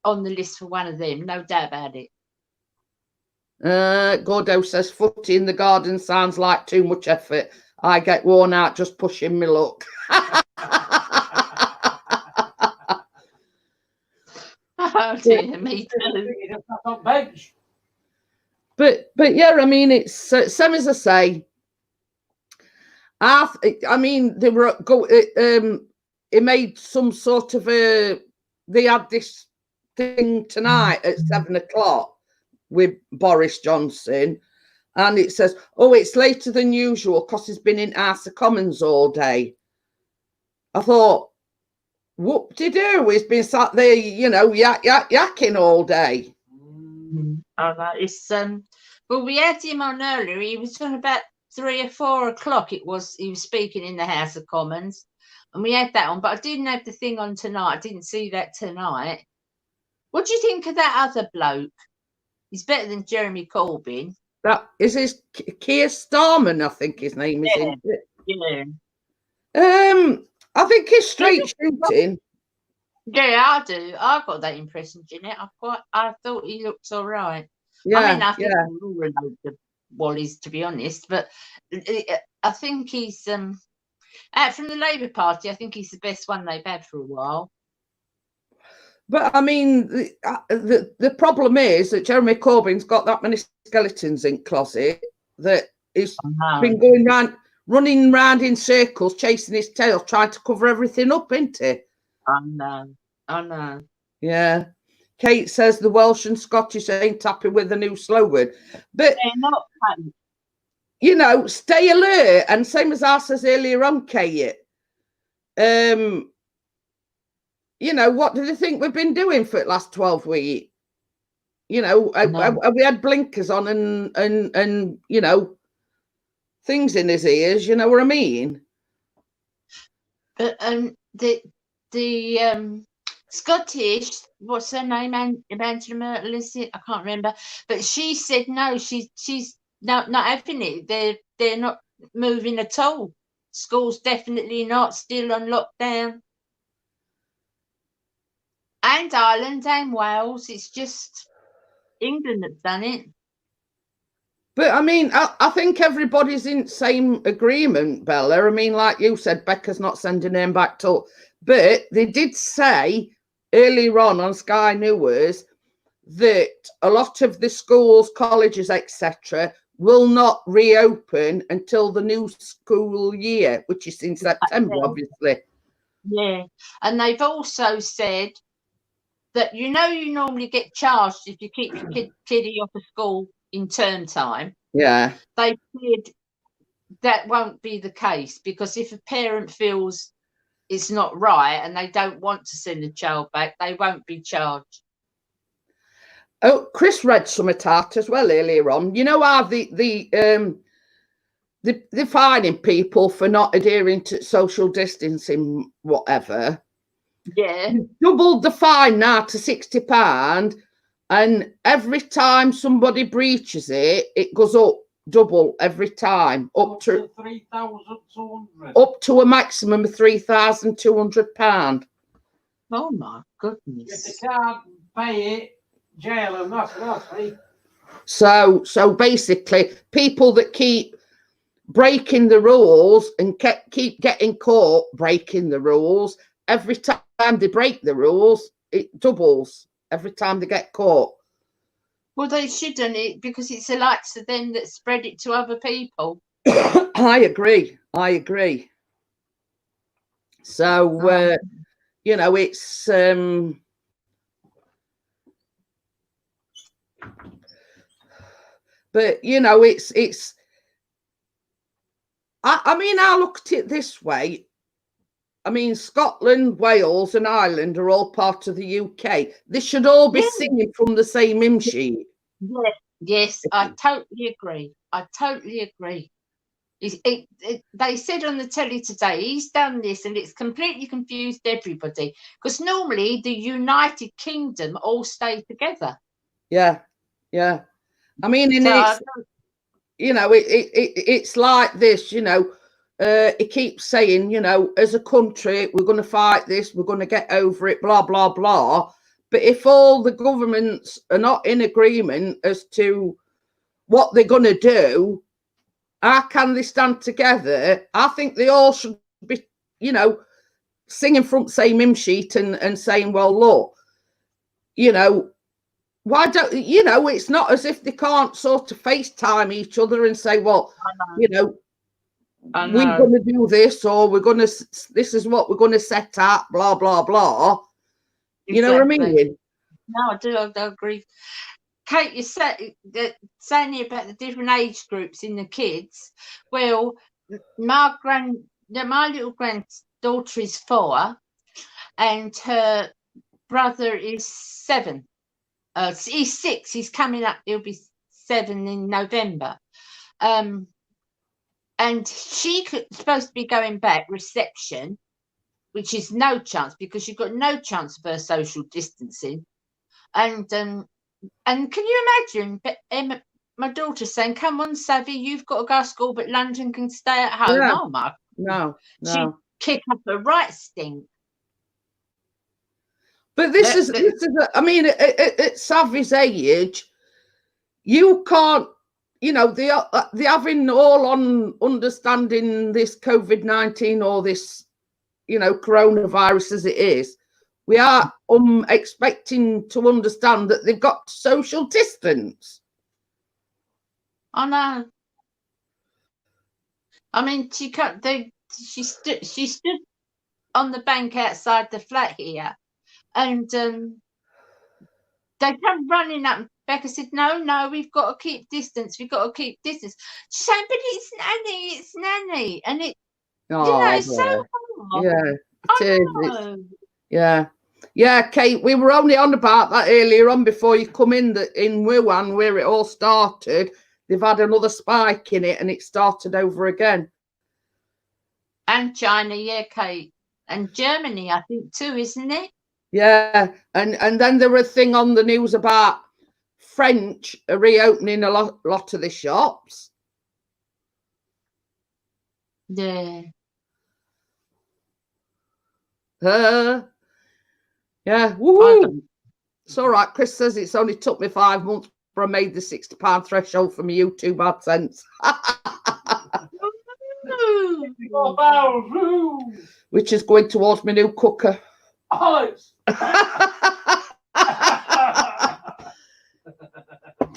on the list for one of them, no doubt about it. Gordo says footy in the garden sounds like too much effort. I get worn out just pushing my luck. Oh dear, me too. But yeah, I mean, it's same as I say. I mean, they were it made some sort of they had this thing tonight at 7 o'clock with Boris Johnson, and it says, oh, it's later than usual because he's been in House of Commons all day. I thought, whoop-de-doo, he's been sat there, you know, yakking all day. Oh, no, it's well, we had him on earlier. He was on about 3 or 4 o'clock. He was speaking in the House of Commons, and we had that on. But I didn't have the thing on tonight. I didn't see that tonight. What do you think of that other bloke? He's better than Jeremy Corbyn. That is his Keir Starmer, I think his name is. Yeah. I think he's straight shooting. Yeah, I do. I got that impression, Jeanette. I thought he looked all right. Yeah, I mean, I think we're all a load of Wallies, to be honest, but I think he's out from the Labour Party. I think he's the best one they've had for a while. But I mean, the problem is that Jeremy Corbyn's got that many skeletons in closet that he's been going around, running around in circles, chasing his tail, trying to cover everything up, isn't he? I know. Yeah. Kate says the Welsh and Scottish ain't happy with the new slogan, but they're not happy. You know, stay alert. And same as I says earlier on, Kate. You know, what do they think we've been doing for the last 12 weeks? You know, have we had blinkers on and you know, things in his ears? You know what I mean? But the Scottish, what's her name? Angela Merkel, is it? I can't remember. But she said no. She's not having it. They're not moving at all. Schools definitely not. Still on lockdown. And Ireland and Wales. It's just England that's done it. But I mean, I think everybody's in the same agreement, Bella. I mean, like you said, Becca's not sending him back to. But they did say earlier on Sky News that a lot of the schools, colleges, etc., will not reopen until the new school year, which is in September, obviously. Yeah, and they've also said that, you know, you normally get charged if you keep your kiddie off of school in term time. Yeah. They said that won't be the case, because if a parent feels it's not right and they don't want to send a child back, they won't be charged. Oh, Chris read some out as well earlier on. You know how they're fining people for not adhering to social distancing, whatever. Yeah. Doubled the fine now to £60, and every time somebody breaches it, it goes up double every time, up to 3,200. up to a maximum of £3,200. Oh my If goodness. they can't pay it, jail them. That's it. So basically, people that keep breaking the rules and keep getting caught breaking the rules, every time they break the rules, it doubles every time they get caught. Well, they shouldn't, because it's the likes of them that spread it to other people. I agree. So, you know, it's but you know, it's I mean, I look at it this way. I mean, Scotland, Wales and Ireland are all part of the UK. They should all be singing from the same hymn sheet. Yes, I totally agree. I totally agree. They said on the telly today, he's done this and it's completely confused everybody. Because normally the United Kingdom all stay together. Yeah, yeah. I mean, and it's, you know, it's like this, you know, it keeps saying, you know, as a country, we're going to fight this, we're going to get over it, blah, blah, blah. But if all the governments are not in agreement as to what they're going to do, how can they stand together? I think they all should be, you know, singing from the same hymn sheet and saying, well, look, you know, why don't, you know, it's not as if they can't sort of FaceTime each other and say, well, you know, we're going to do this, or we're going to, this is what we're going to set up, blah, blah, blah. You know what I mean? No, I do. I agree. Kate, you said saying about the different age groups in the kids. Well, my little granddaughter is 4, and her brother is 7. He's 6. He's coming up. He'll be 7 in November. And she supposed to be going back reception, which is no chance because you've got no chance of her social distancing. And can you imagine Emma, my daughter saying, come on, Savvy, you've got to go to school, but London can stay at home. Yeah. Oh, my. No. She'd kick up a right stink. But this is I mean, at Savvy's age, you can't, you know, they having all on understanding this COVID-19 or this, you know, coronavirus as it is. We are expecting to understand that they've got social distance. I know. I mean, she stood on the bank outside the flat here, and they come running up. And Becca said, "No, we've got to keep distance. We've got to keep distance." She's saying, "But it's Nanny," and it, you know, it's so hard. Yeah, it is. Yeah, Kate, we were only on about that earlier on before you come in, that in Wuhan, where it all started, they've had another spike in it and it started over again. And China, yeah, Kate. And Germany, I think, too, isn't it? Yeah, and then there were a thing on the news about French are reopening a lot of the shops. Yeah. Yeah, woo! It's all right. Chris says it's only took me 5 months before I made the £60 threshold for my YouTube AdSense. Which is going towards my new cooker.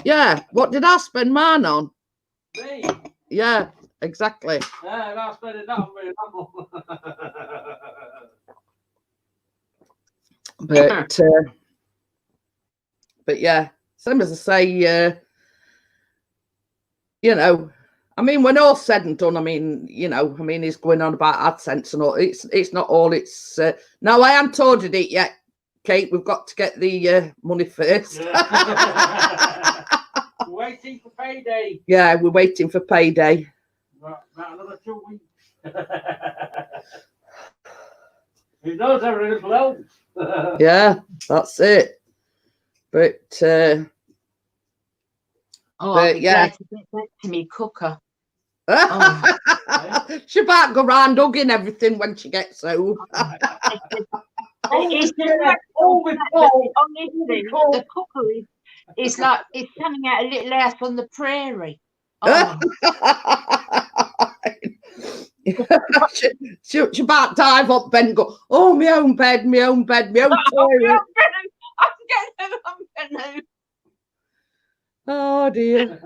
Yeah, what did I spend mine on? Me. Yeah, exactly. Yeah, and I spent it on me. But yeah, same as I say, you know, I mean, when all said and done, I mean, you know, I mean, he's going on about AdSense and all. It's not all. It's no, I haven't ordered it yet, Kate. We've got to get the money first. Yeah. Waiting for payday. Yeah, we're waiting for payday. About another 2 weeks. He knows everything's low. Yeah, that's it. But I'll be glad to get back to me cooker. She might go round hugging everything when she gets home. Honestly, the cooker is like it's coming out a little house on the prairie. Oh. she might dive up bed and go, oh, my own bed, my own bed, my own toilet. I'm gonna. Oh dear.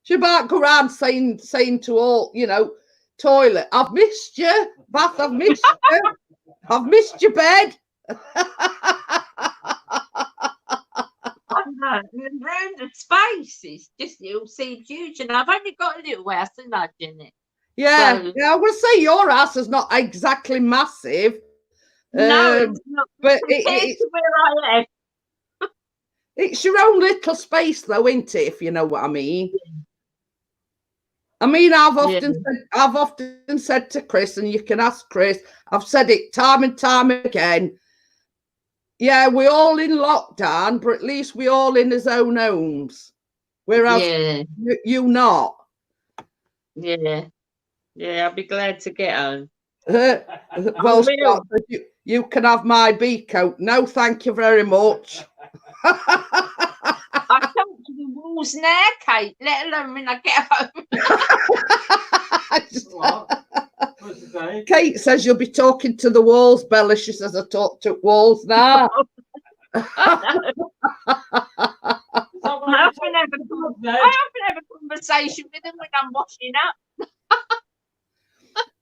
She might go around saying to all, you know, toilet. I've missed you. Bath, I've missed you. I've missed your bed. The room, the space is just, it all seems huge, and I've only got a little house, imagine it. Yeah, So- yeah. I would say your house is not exactly massive. No, it's not. But Compared to where I live. it's your own little space, though, isn't it? If you know what I mean. I mean, I've often said to Chris, and you can ask Chris. I've said it time and time again. Yeah, we're all in lockdown, but at least we're all in his own homes. Whereas you not. Yeah, I'll be glad to get home. Well, Scott, you can have my bee coat. No, thank you very much. I talk to the walls now, Kate, let alone when I get home. Kate says you'll be talking to the walls, Bella. She says I talk to walls now. I often have a conversation with them when I'm washing up.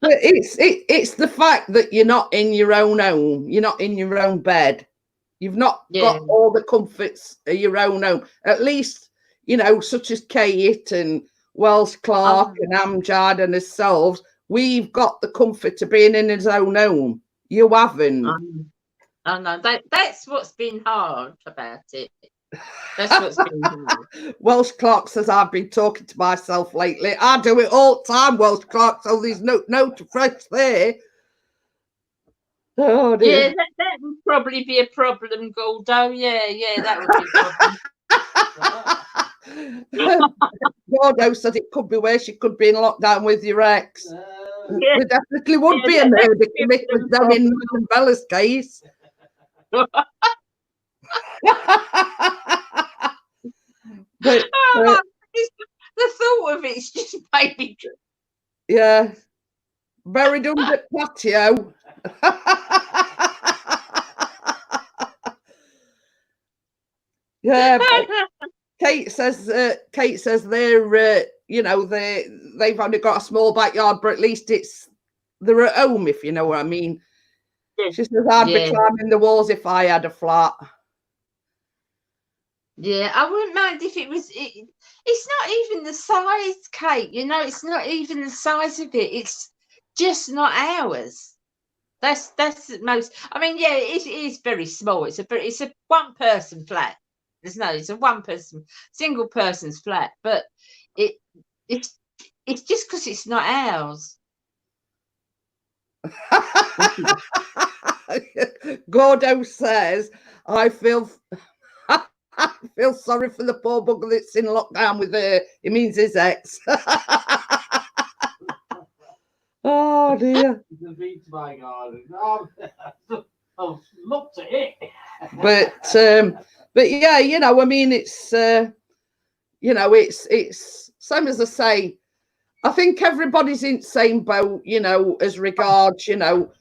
But it's the fact that you're not in your own home. You're not in your own bed. You've not got all the comforts of your own home. At least, you know, such as Kate and Wells Clark and Amjad and ourselves, we've got the comfort of being in his own home. You haven't. I know. That's what's been hard about it. That's what's been hard. Welsh Clark says, I've been talking to myself lately. I do it all the time, Welsh Clark, so there's no fresh there. Oh, dear. Yeah, that would probably be a problem, Goldo. Yeah, that would be a problem. Gordo said it could be where she could be in lockdown with your ex. There definitely would be a murder committed down in Bella's case. But, the thought of it's just made me. Yeah, buried under patio. Yeah, Kate says they're you know, they've only got a small backyard, but at least they're at home, if you know what I mean. She says I'd be climbing the walls if I had a flat. Yeah, I wouldn't mind if it was. It's not even the size, Kate. You know, it's not even the size of it. It's just not ours. That's the most. I mean, yeah, it is very small. It's a one-person flat. It's a one-person, single person's flat. But it's just because it's not ours. Gordo says, I feel sorry for the poor bugger that's in lockdown with her. It means his ex. Oh dear. The beats my garden. I've looked at it. But yeah, you know, I mean, it's you know, it's same as I say. I think everybody's in the same boat, you know, as regards, you know,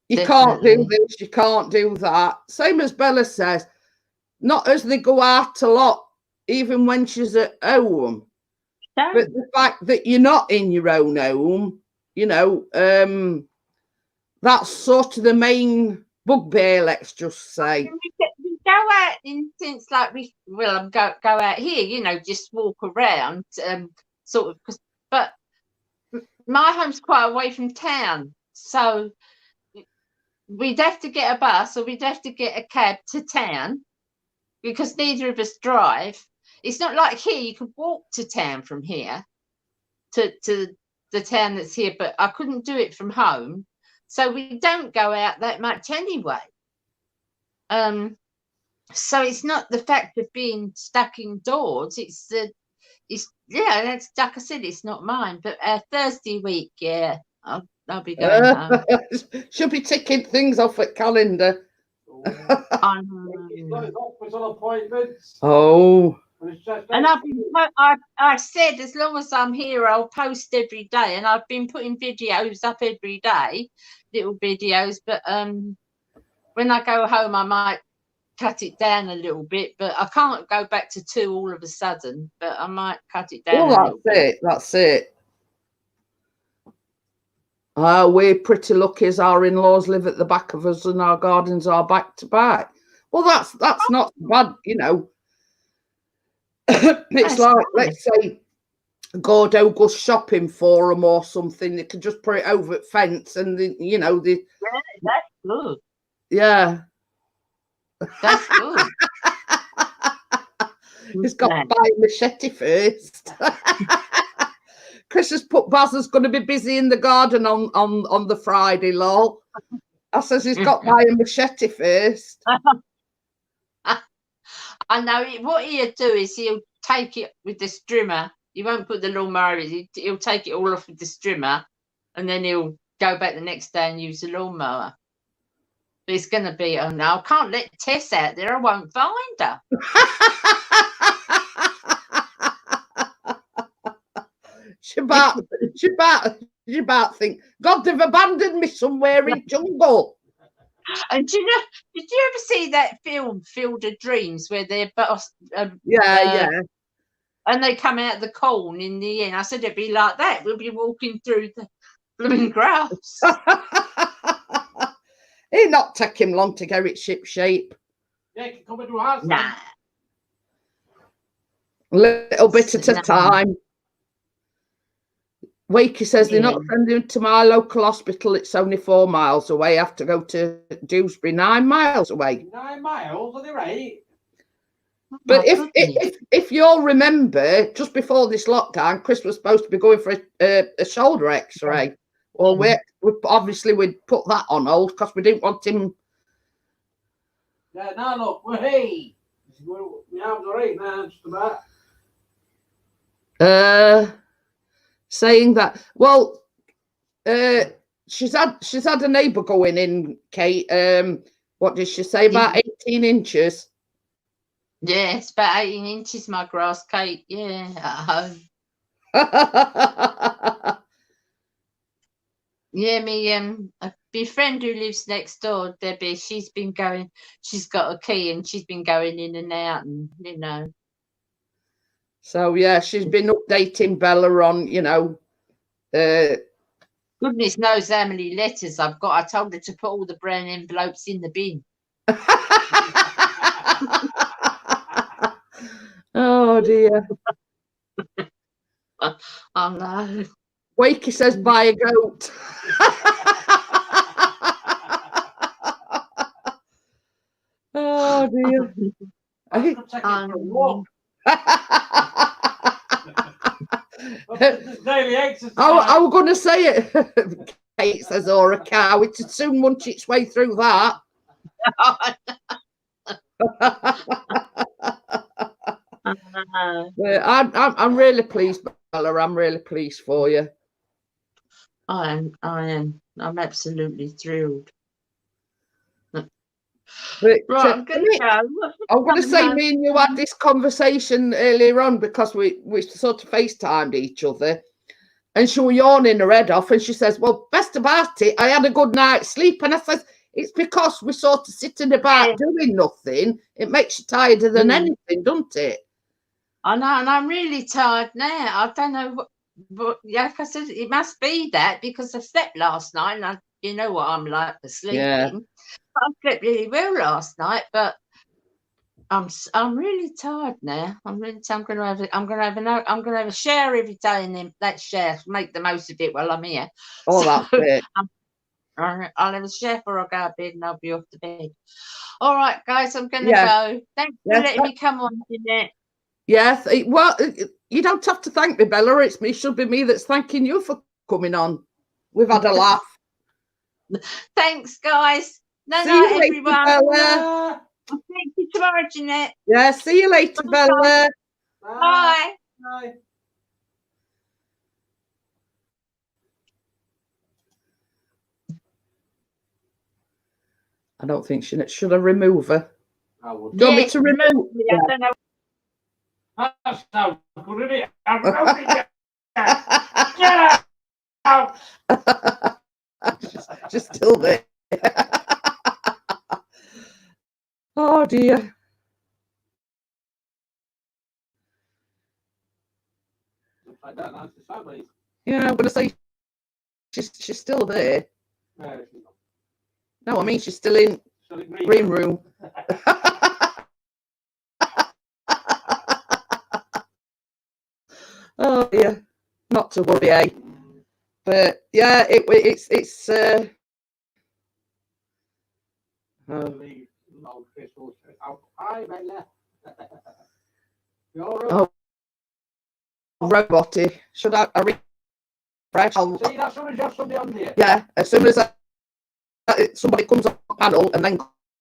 you can't do this, you can't do that. Same as Bella says, not as they go out a lot, even when she's at home. But the fact that you're not in your own home, you know, that's sort of the main bugbear, let's just say. We go out in since like go out here, you know, just walk around, sort of. But my home's quite away from town, so we'd have to get a bus or we'd have to get a cab to town because neither of us drive. It's not like here you could walk to town from here to the town that's here, but I couldn't do it from home, so we don't go out that much anyway. So it's not the fact of being stuck indoors, it's that's like I said, it's not mine. But Thursday week, I'll be going home. She'll be ticking things off at calendar. He's got his hospital appointments. Oh. And I said as long as I'm here, I'll post every day, and I've been putting videos up every day, little videos. But when I go home, I might cut it down a little bit. But I can't go back to 2 all of a sudden. But I might cut it down. Well, that's it. We're pretty lucky as our in-laws live at the back of us and our gardens are back to back. Well, that's not bad, you know. It's That's like, nice. let's say, Gordo goes shopping for them or something. They can just put it over the fence and, you know, Yeah, that's good. yeah. That's good. He's got to buy a machete first. Chris has put Bazza's going to be busy in the garden on the Friday, lol. I says he's got to buy a machete first. I know what he'll do is he'll take it with the strimmer. He won't put the lawnmower in. He'll take it all off with the strimmer, and then he'll go back the next day and use the lawnmower. But it's going to be, oh no, I can't let Tess out there. I won't find her. She about think, God, they've abandoned me somewhere in jungle. And did you ever see that film, Field of Dreams, where they're Yeah. And they come out of the corn in the end? I said it'd be like that. We'll be walking through the blooming grass. It'd not take him long to get it ship shape. Yeah, you can come into our house. Nah. A little bit at a time. Wakey says they're not sending him to my local hospital. It's only 4 miles away. I have to go to Dewsbury, 9 miles away. 9 miles, are they right? But if you'll remember, just before this lockdown, Chris was supposed to be going for a shoulder X-ray. Well, we obviously we'd put that on hold because we didn't want him. Yeah, now look, hey, we have the right now, just about. Saying that, well, she's had a neighbour going in, Kate. What did she say? About 18 inches. Yeah, it's about 18 inches, my grass, Kate. Yeah, at home. Yeah, my friend who lives next door, Debbie, she's got a key and she's been going in and out, and you know. So yeah, she's been updating Bella on, you know. Goodness knows how many letters I've got. I told her to put all the brown envelopes in the bin. Oh dear. Oh no. Wakey says buy a goat. Oh dear. I was going to say it. Kate says, or a cow. It would soon munch its way through that. I'm really pleased, Bella. I'm really pleased for you. I am. I'm absolutely thrilled. But, right, I'm going to say, me and you had this conversation earlier on because we sort of FaceTimed each other, and she was yawning her head off, and she says, well, best about it, I had a good night's sleep. And I says, it's because we're sort of sitting about doing nothing. It makes you tireder than anything, doesn't it? I know, and I'm really tired now. I don't know what like I said, it must be that because I slept last night, and you know what I'm like for sleeping. Yeah. I slept really well last night, but I'm really tired now. I'm going to have a shower every day, and then that shower, make the most of it while I'm here. Oh, that's it. I'll have a shower before I go to bed, and I'll be off to bed. All right, guys, I'm going to go. Thanks for letting me come on, Jeanette. Yes, well, you don't have to thank me, Bella. It should be me that's thanking you for coming on. We've had a laugh. Thanks, guys. Night, everyone. Bella. I'll see you tomorrow, Jeanette. Yeah, see you later, Bella. Bye. Bye. I don't think should I remove her? I would. Do you want me to remove? I don't know. That's so good, isn't it? I'm removing it. Get out. She's still there. Oh dear. Like that, that's the family. Yeah, I'm going to say she's still there. Where is she? No, I mean she's still in Still in green room. Oh yeah, not to worry, eh? But yeah, it's Old Chris will say, "Oh, hi, Bella." You're oh, roboty. Should I refresh? See, that's somebody just somebody on there. Yeah, as soon as somebody comes on the panel and then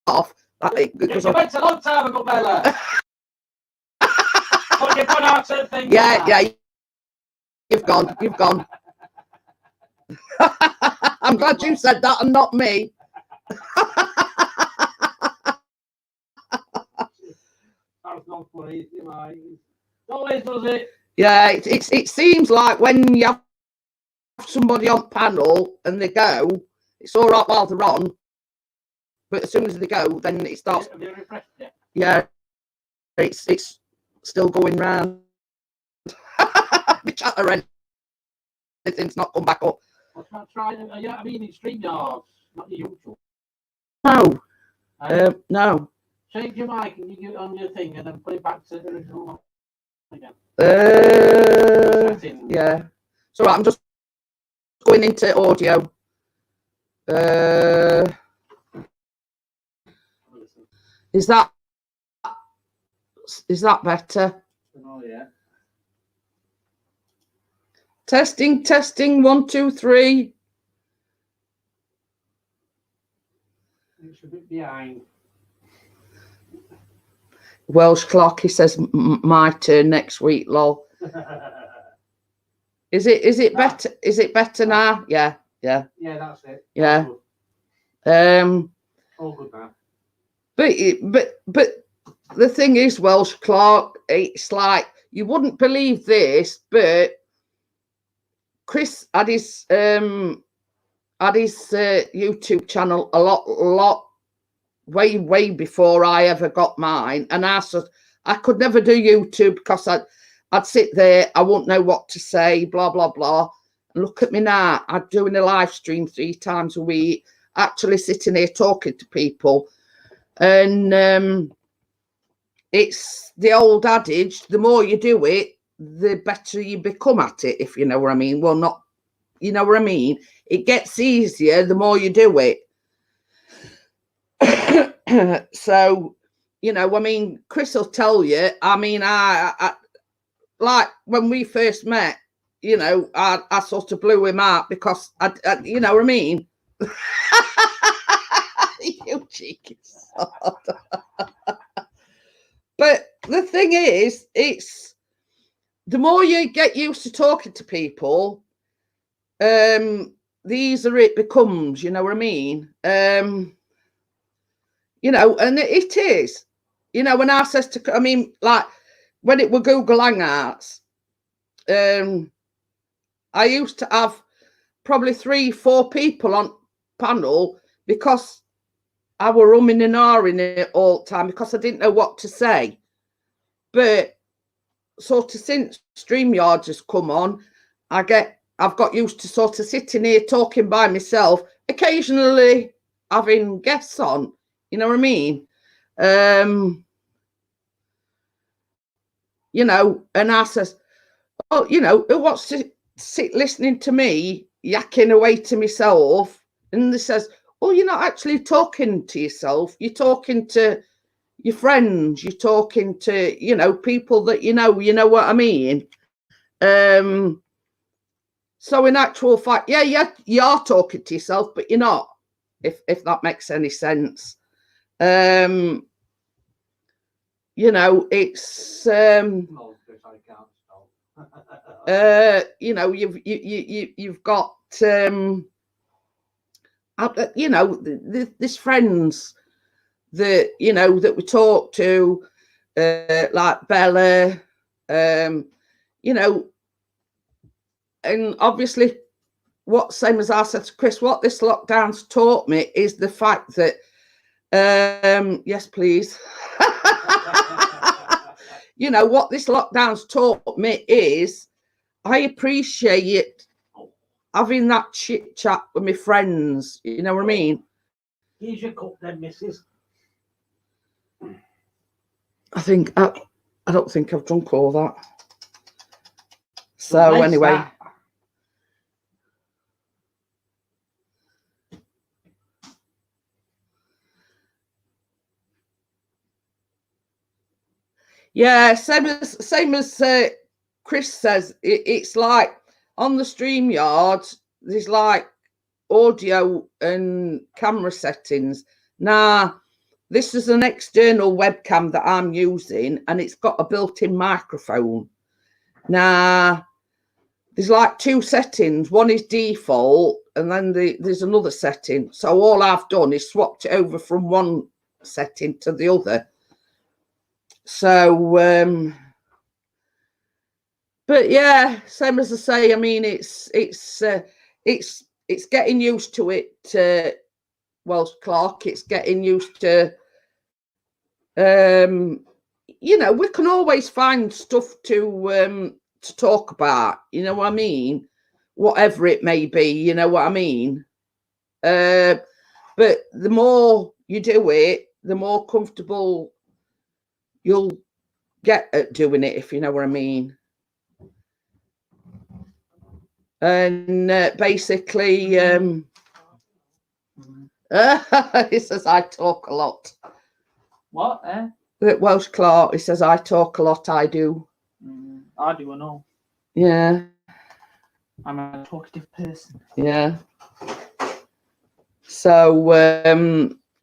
off, it goes You on. went a long time ago, Bella. But you've gone out to things. Yeah, you've gone. I'm glad you said that and not me. That's not funny. Always does it. Yeah, it seems like when you have somebody on panel and they go, it's all right while they're on, but as soon as they go, then it starts. Have you refreshed it? Yeah, it's still going round. The chatter and anything's not come back up. What's not trying? Yeah, I mean, it's StreamYards, not your YouTube. No, no. Change your mic and you get it on your thing and then put it back to the original one again. Settings. Yeah. So I'm just going into audio. Is that better? Oh yeah. Testing, 1, 2, 3. It's a bit behind. Welsh clock. He says my turn next week. Lol. Is it better? Is it better now? Yeah. Yeah, that's it. Yeah. All good now. But the thing is, Welsh Clark, it's like you wouldn't believe this, but Chris had his YouTube channel a lot way before I ever got mine, and I could never do YouTube because I'd sit there, I wouldn't know what to say, blah blah blah. And look at me now, I'm doing a live stream 3 times a week, actually sitting here talking to people. And it's the old adage, the more you do it, the better you become at it, if you know what I mean. Well, not, you know what I mean? It gets easier the more you do it. So, you know, I mean, Chris will tell you, I mean, I like when we first met, you know, I sort of blew him out because, I you know what I mean? You cheeky sod. But the thing is, it's the more you get used to talking to people, the easier it becomes, you know what I mean? You know, and it is, you know, when I says to, I mean, like when it were Google Hangouts, I used to have probably 3-4 people on panel because I were umming and ahhing it all the time because I didn't know what to say. But sort of since StreamYards has come on, I've got used to sort of sitting here talking by myself, occasionally having guests on, you know what I mean? You know, and I says, oh, you know, who wants to sit listening to me yakking away to myself? And they says, well, you're not actually talking to yourself. You're talking to your friends. You're talking to, you know, people that you know what I mean? So in actual fact, yeah, you are talking to yourself, but you're not, if that makes any sense. You know, it's you know, you've got you know, this friends that, you know, that we talk to, like Bella, you know, and obviously same as I said to Chris, what this lockdown's taught me is the fact that yes please. You know what this lockdown's taught me is I appreciate having that chit chat with my friends. You know what I mean? Here's your cup then, missus. I don't think I've drunk all that. So Nice anyway. that. Yeah, same as Chris says. It's like on the StreamYard, there's like audio and camera settings. Now, this is an external webcam that I'm using, and it's got a built-in microphone. Now, there's like two settings. One is default, and then there's another setting. So all I've done is swapped it over from one setting to the other. So, but yeah, same as I say. I mean, it's getting used to it. Welsh Clark, it's getting used to. You know, we can always find stuff to talk about. You know what I mean? Whatever it may be. You know what I mean? But the more you do it, the more comfortable you'll get at doing it, if you know what I mean. And basically, he says I talk a lot. What? Welsh Clark, he says I talk a lot. I do. I do, I know. Yeah. I'm a talkative person. Yeah. So,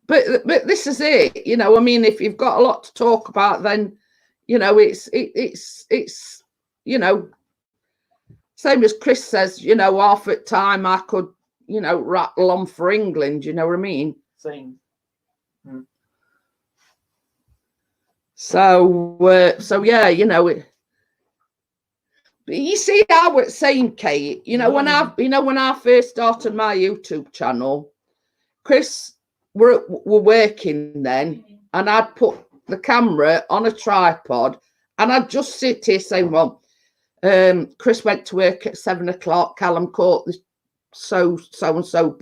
but this is it. You know, I mean, if you've got a lot to talk about, then you know it's you know, same as Chris says. You know, half at time I could, you know, rattle on for England. You know what I mean? Same. So, so yeah, you know it. You see how it's saying, Kate. You know, when I first started my YouTube channel, Chris were working then, and I'd put the camera on a tripod, and I'd just sit here saying, "Well, Chris went to work at 7 o'clock. Callum caught this so and so,"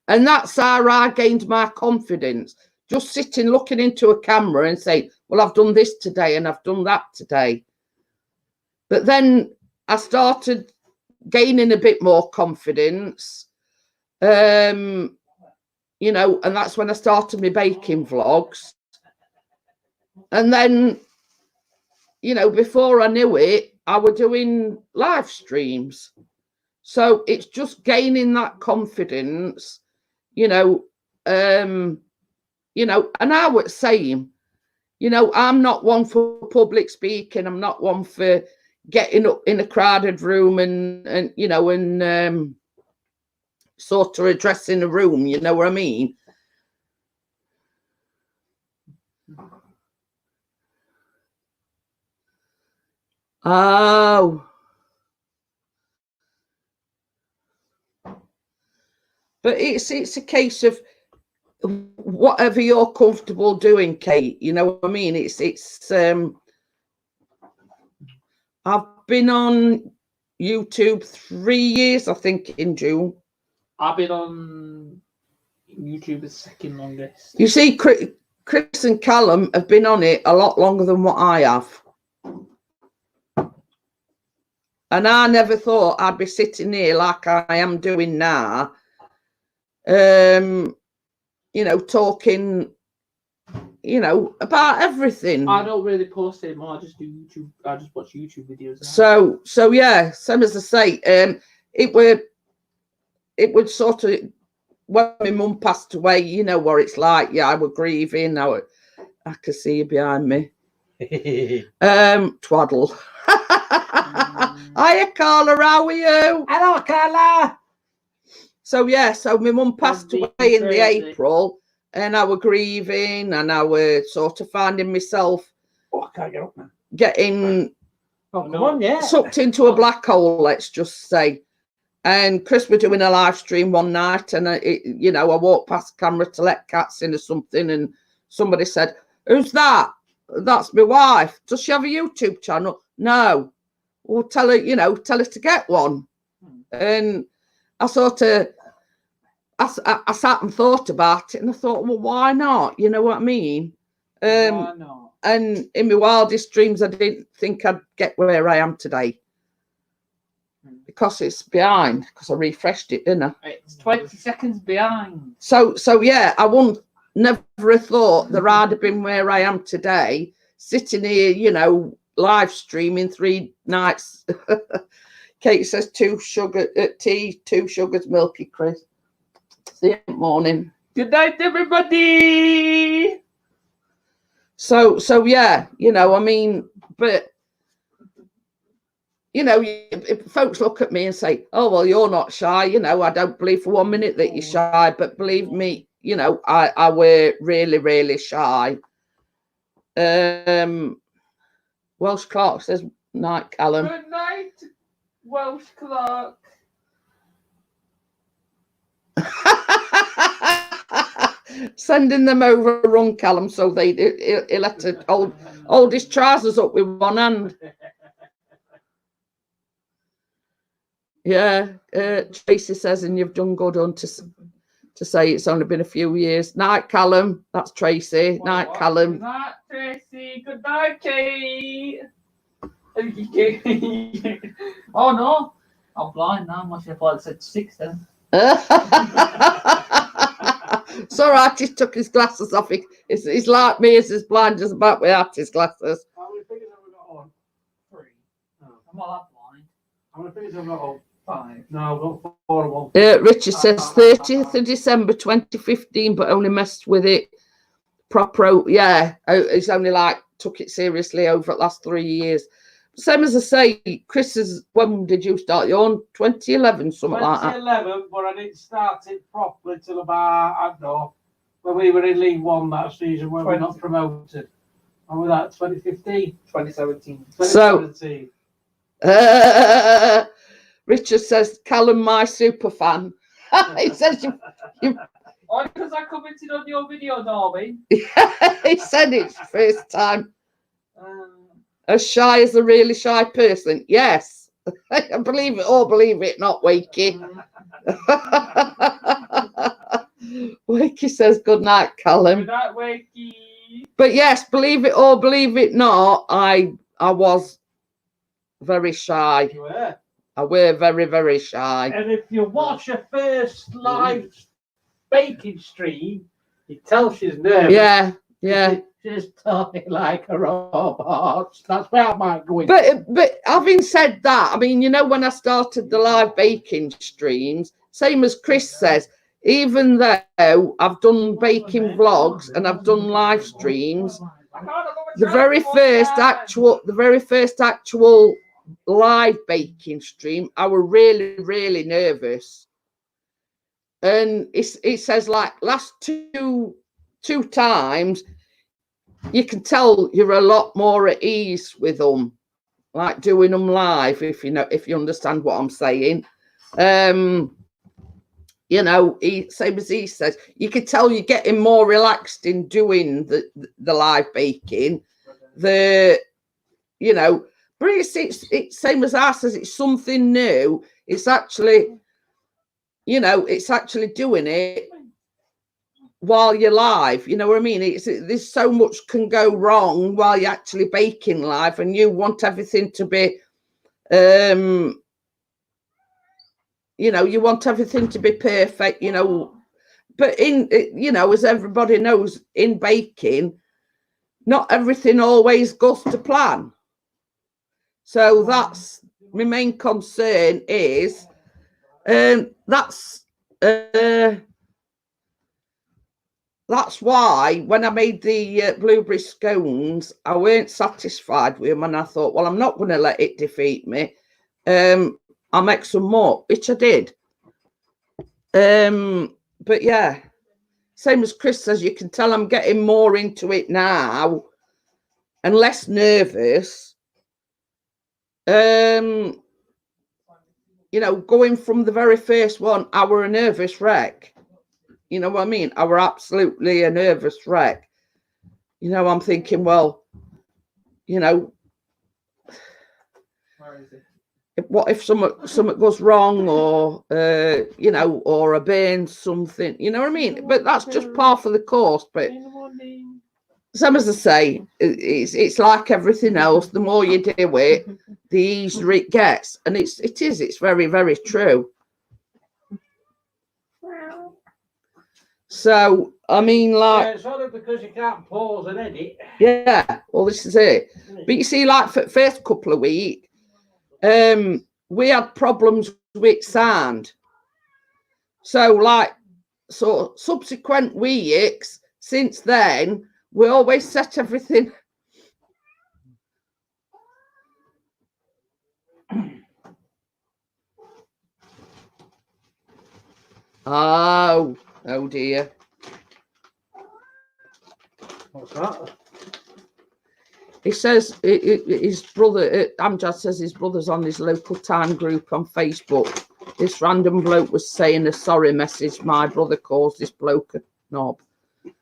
and that's how I gained my confidence. Just sitting, looking into a camera, and saying, "Well, I've done this today, and I've done that today." But then I started gaining a bit more confidence. You know, and that's when I started my baking vlogs. And then, you know, before I knew it, I was doing live streams. So it's just gaining that confidence, you know, and I was saying, you know, I'm not one for public speaking. I'm not one for getting up in a crowded room and you know, and sort of addressing a room, you know what I mean? Oh. But it's a case of whatever you're comfortable doing, Kate. You know what I mean? It's I've been on YouTube 3 years, I think, in June. I've been on YouTube the second longest. You see, Chris and Callum have been on it a lot longer than what I have. And I never thought I'd be sitting here like I am doing now. You know, talking, you know, about everything. I don't really post anymore. I just do YouTube. I just watch YouTube videos now. So yeah, same as I say, it would sort of, when my mum passed away, you know what it's like. Yeah, I was grieving. I can see you behind me. Twaddle. Hiya, Carla. How are you? Hello, Carla. So yeah, so my mum passed away in the April, and I was grieving, and I was sort of finding myself I can't get up now. getting Come on, yeah. sucked into a black hole, let's just say. And Chris was doing a live stream one night, and you know, I walked past the camera to let cats in or something, and somebody said, "Who's that?" "That's my wife." "Does she have a YouTube channel?" "No." "Well, tell her, you know, tell her to get one." And I sort of, I sat and thought about it, and I thought, well, why not? You know what I mean? Why not? And in my wildest dreams, I didn't think I'd get where I am today. Because it's behind, because I refreshed it, didn't I? It's 20 seconds behind. So yeah, I wouldn't never have thought that I'd have been where I am today, sitting here, you know, live streaming 3 nights. Kate says 2 sugar tea, 2 sugars, milky Chris. See you in the morning. Good night, everybody. So yeah, you know, I mean, but you know, if folks look at me and say, oh, well, you're not shy, you know, I don't believe for 1 minute that you're shy, but believe me, you know, I were really, really shy. Welsh Clark says, night, Callum. Good night, Welsh Clark. Sending them over a run, Callum, so he'll have to hold his trousers up with one hand. Yeah, Tracy says, and you've done good on to say it's only been a few years. Night, Callum. That's Tracy. Night, Callum. Good night, Tracy. Good night, Kate. Oh no, I'm blind now. Must have thought it said 6 then. It's all right. He took his glasses off. He's like me. He's as blind as a bat without his glasses. How many fingers have we got on? 3. No, I'm not that blind. How many fingers have we got on? 5. No, I've got 4 of one. Richard says 30th of December 2015, but only messed with it proper. Yeah, he's only like took it seriously over the last 3 years. Same as I say, Chris's, when did you start your own? 2011, something like that. 2011, but I didn't start it properly till about, I don't know, when we were in League One that season when we got promoted. When was that? 2015? 2017. 2017. Richard says, Callum, my super fan. He says you Oh, because I commented on your video, Darby. he said it's first time. As shy as a really shy person. Yes. Believe it or believe it not, Wakey. Wakey says good night, Callum. Good night, Wakey. But yes, believe it or believe it not, I was very shy. You were. I were very, very shy. And if you watch her first live baking stream, you tell she's nervous. Yeah, yeah. She's talking like a robot. That's where I might go in. But having said that, I mean, you know, when I started the live baking streams, same as Chris says, even though I've done baking vlogs and I've done live streams, the very first actual live baking stream, I was really, really nervous. And it says like last two times, you can tell you're a lot more at ease with them, like doing them live, if you understand what I'm saying. You know, same as he says, you can tell you're getting more relaxed in doing the live baking. You know, but it's same as I says, it's something new. It's actually, you know, it's actually doing it while you're live, you know what I mean? There's so much can go wrong while you're actually baking live, and you want everything to be, you know, you want everything to be perfect, you know. But you know, as everybody knows, in baking, not everything always goes to plan. So that's my main concern is, that's why when I made the blueberry scones, I weren't satisfied with them, and I thought, well, I'm not going to let it defeat me. I'll make some more, which I did. But yeah, same as Chris says, you can tell I'm getting more into it now and less nervous. You know, going from the very first one, I were a nervous wreck. You know what I mean? I were absolutely a nervous wreck. You know, I'm thinking, well, you know, where is it? what if something goes wrong, or you know, or a burn something, you know what I mean? But that's just part of the course. But some, as I say, it's like everything else. The more you do it, the easier it gets, and it's very, very true. So I mean, like, it's only because you can't pause and edit. yeah, well, this is it. But you see, like, for the first couple of weeks, we had problems with sound. So, like, so subsequent weeks since then, we always set everything. Oh dear. What's that? He says his brother, Amjad says his brother's on his local town group on Facebook. This random bloke was saying a sorry message. My brother calls this bloke a knob,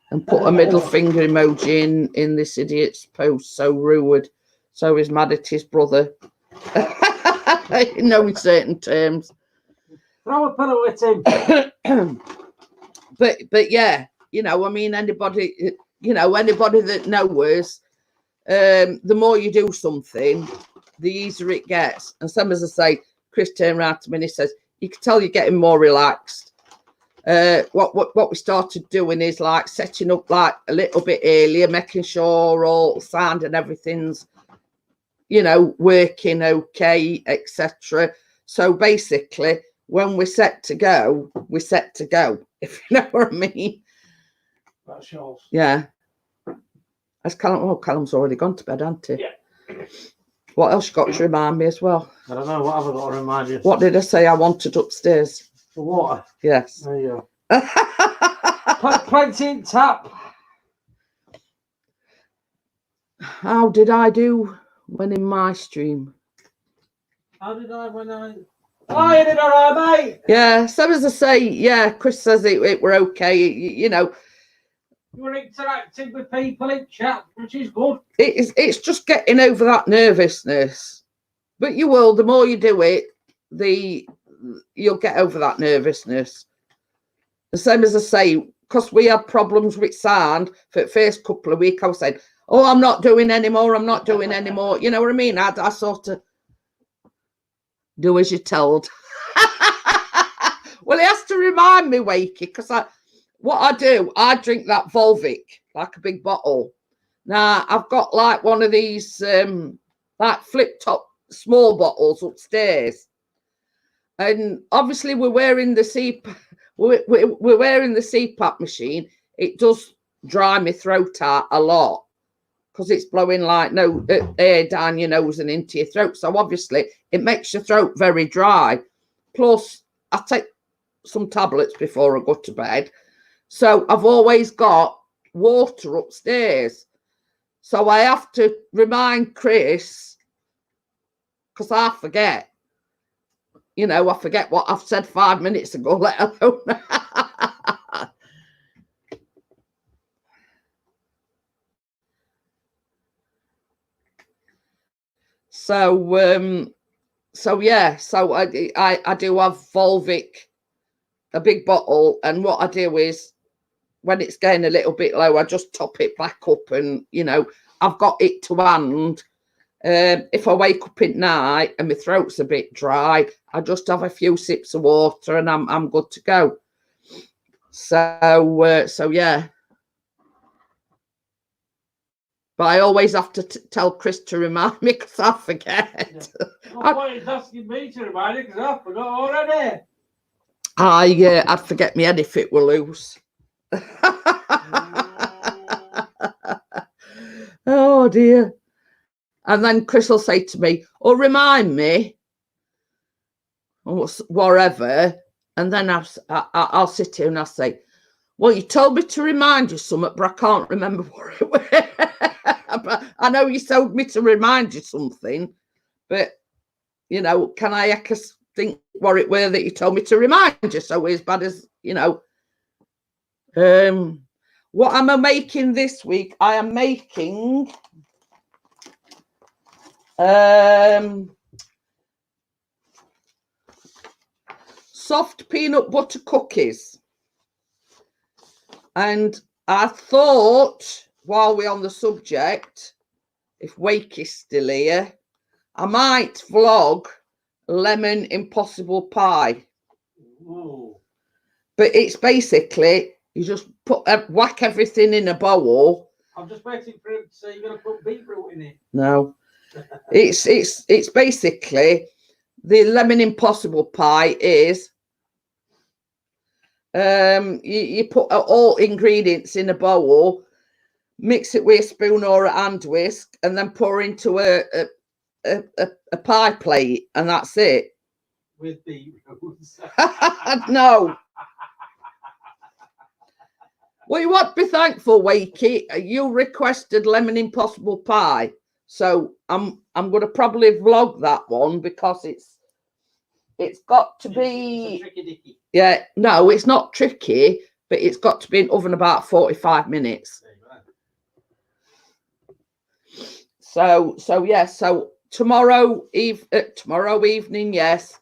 and put a middle finger emoji in this idiot's post. So rude. So he's mad at his brother. In certain terms. Throw a pillow at him. But yeah, you know, I mean, anybody that knows, the more you do something, the easier it gets. And some, as I say, Chris turned around to me and he says, you can tell you're getting more relaxed. What we started doing is like setting up like a little bit earlier, making sure all sound and everything's, you know, working okay, etc. So basically, when we're set to go, if you know what I mean. That's yours. Yeah. As Callum's already gone to bed, hasn't he? Yeah. What else you got to remind me as well? I don't know. What have I got to remind you? What did I say I wanted upstairs? The water. Yes. There you go. Plenty in tap. How did I do when in my stream? How did I when I... Oh, you did all right, mate. Yeah, so as I say, yeah, Chris says it were okay, you know. You were interacting with people in chat, which is good. It's just getting over that nervousness. But you will, the more you do it, you'll get over that nervousness. The same as I say, because we had problems with sound for the first couple of weeks, I was saying, oh, I'm not doing anymore. You know what I mean? I sort of do as you're told. Well, he has to remind me, Wakey, because what I do, I drink that Volvic, like a big bottle. Now, I've got like one of these like flip top small bottles upstairs. And obviously we're wearing the CPAP, we're wearing the CPAP machine. It does dry my throat out a lot because it's blowing like no air down your nose and into your throat. So obviously it makes your throat very dry. Plus, I take some tablets before I go to bed. So I've always got water upstairs. So I have to remind Chris, because I forget. You know, I forget what I've said 5 minutes ago, let alone. So yeah, so I do have Volvic, a big bottle, and what I do is when it's getting a little bit low, I just top it back up, and you know, I've got it to hand. If I wake up at night and my throat's a bit dry, I just have a few sips of water and I'm good to go. So yeah. But I always have to tell Chris to remind me because I forget. Why he's asking me to remind you because I forgot already. I'd forget my head if it were loose. Oh dear. And then Chris will say to me, oh, remind me, or whatever. And then I'll sit here and I'll say, well, you told me to remind you something, but I can't remember what it was. I know you told me to remind you something, but, you know, can I think what it were that you told me to remind you? So as bad as, you know. What am I making this week? I am making... soft peanut butter cookies. And I thought, while we're on the subject, if Wakey's still here, I might vlog lemon impossible pie. Ooh. But it's basically, you just whack everything in a bowl. I'm just waiting for him to say you're going to put beetroot in it. No, it's basically, the lemon impossible pie is, you put all ingredients in a bowl, mix it with a spoon or a hand whisk, and then pour into a pie plate, and that's it. With beetroots. No. Well, you want to be thankful, Wakey. You requested lemon impossible pie, so I'm going to probably vlog that one, because it's got to be. It's a tricky dicky. Yeah, no, it's not tricky, but it's got to be in oven about 45 minutes. So yeah, so tomorrow evening, yes,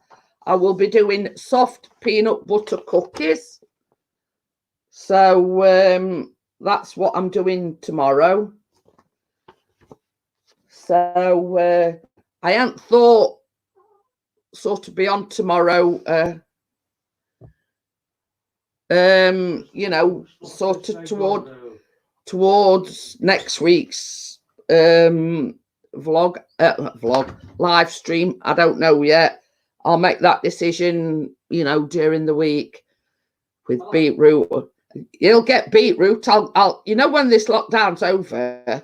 I will be doing soft peanut butter cookies. So that's what I'm doing tomorrow. So I hadn't thought sort of beyond tomorrow, you know, sort of towards next week's vlog live stream. I don't know yet. I'll make that decision, you know, during the week with beetroot. You'll get beetroot. I'll you know, when this lockdown's over,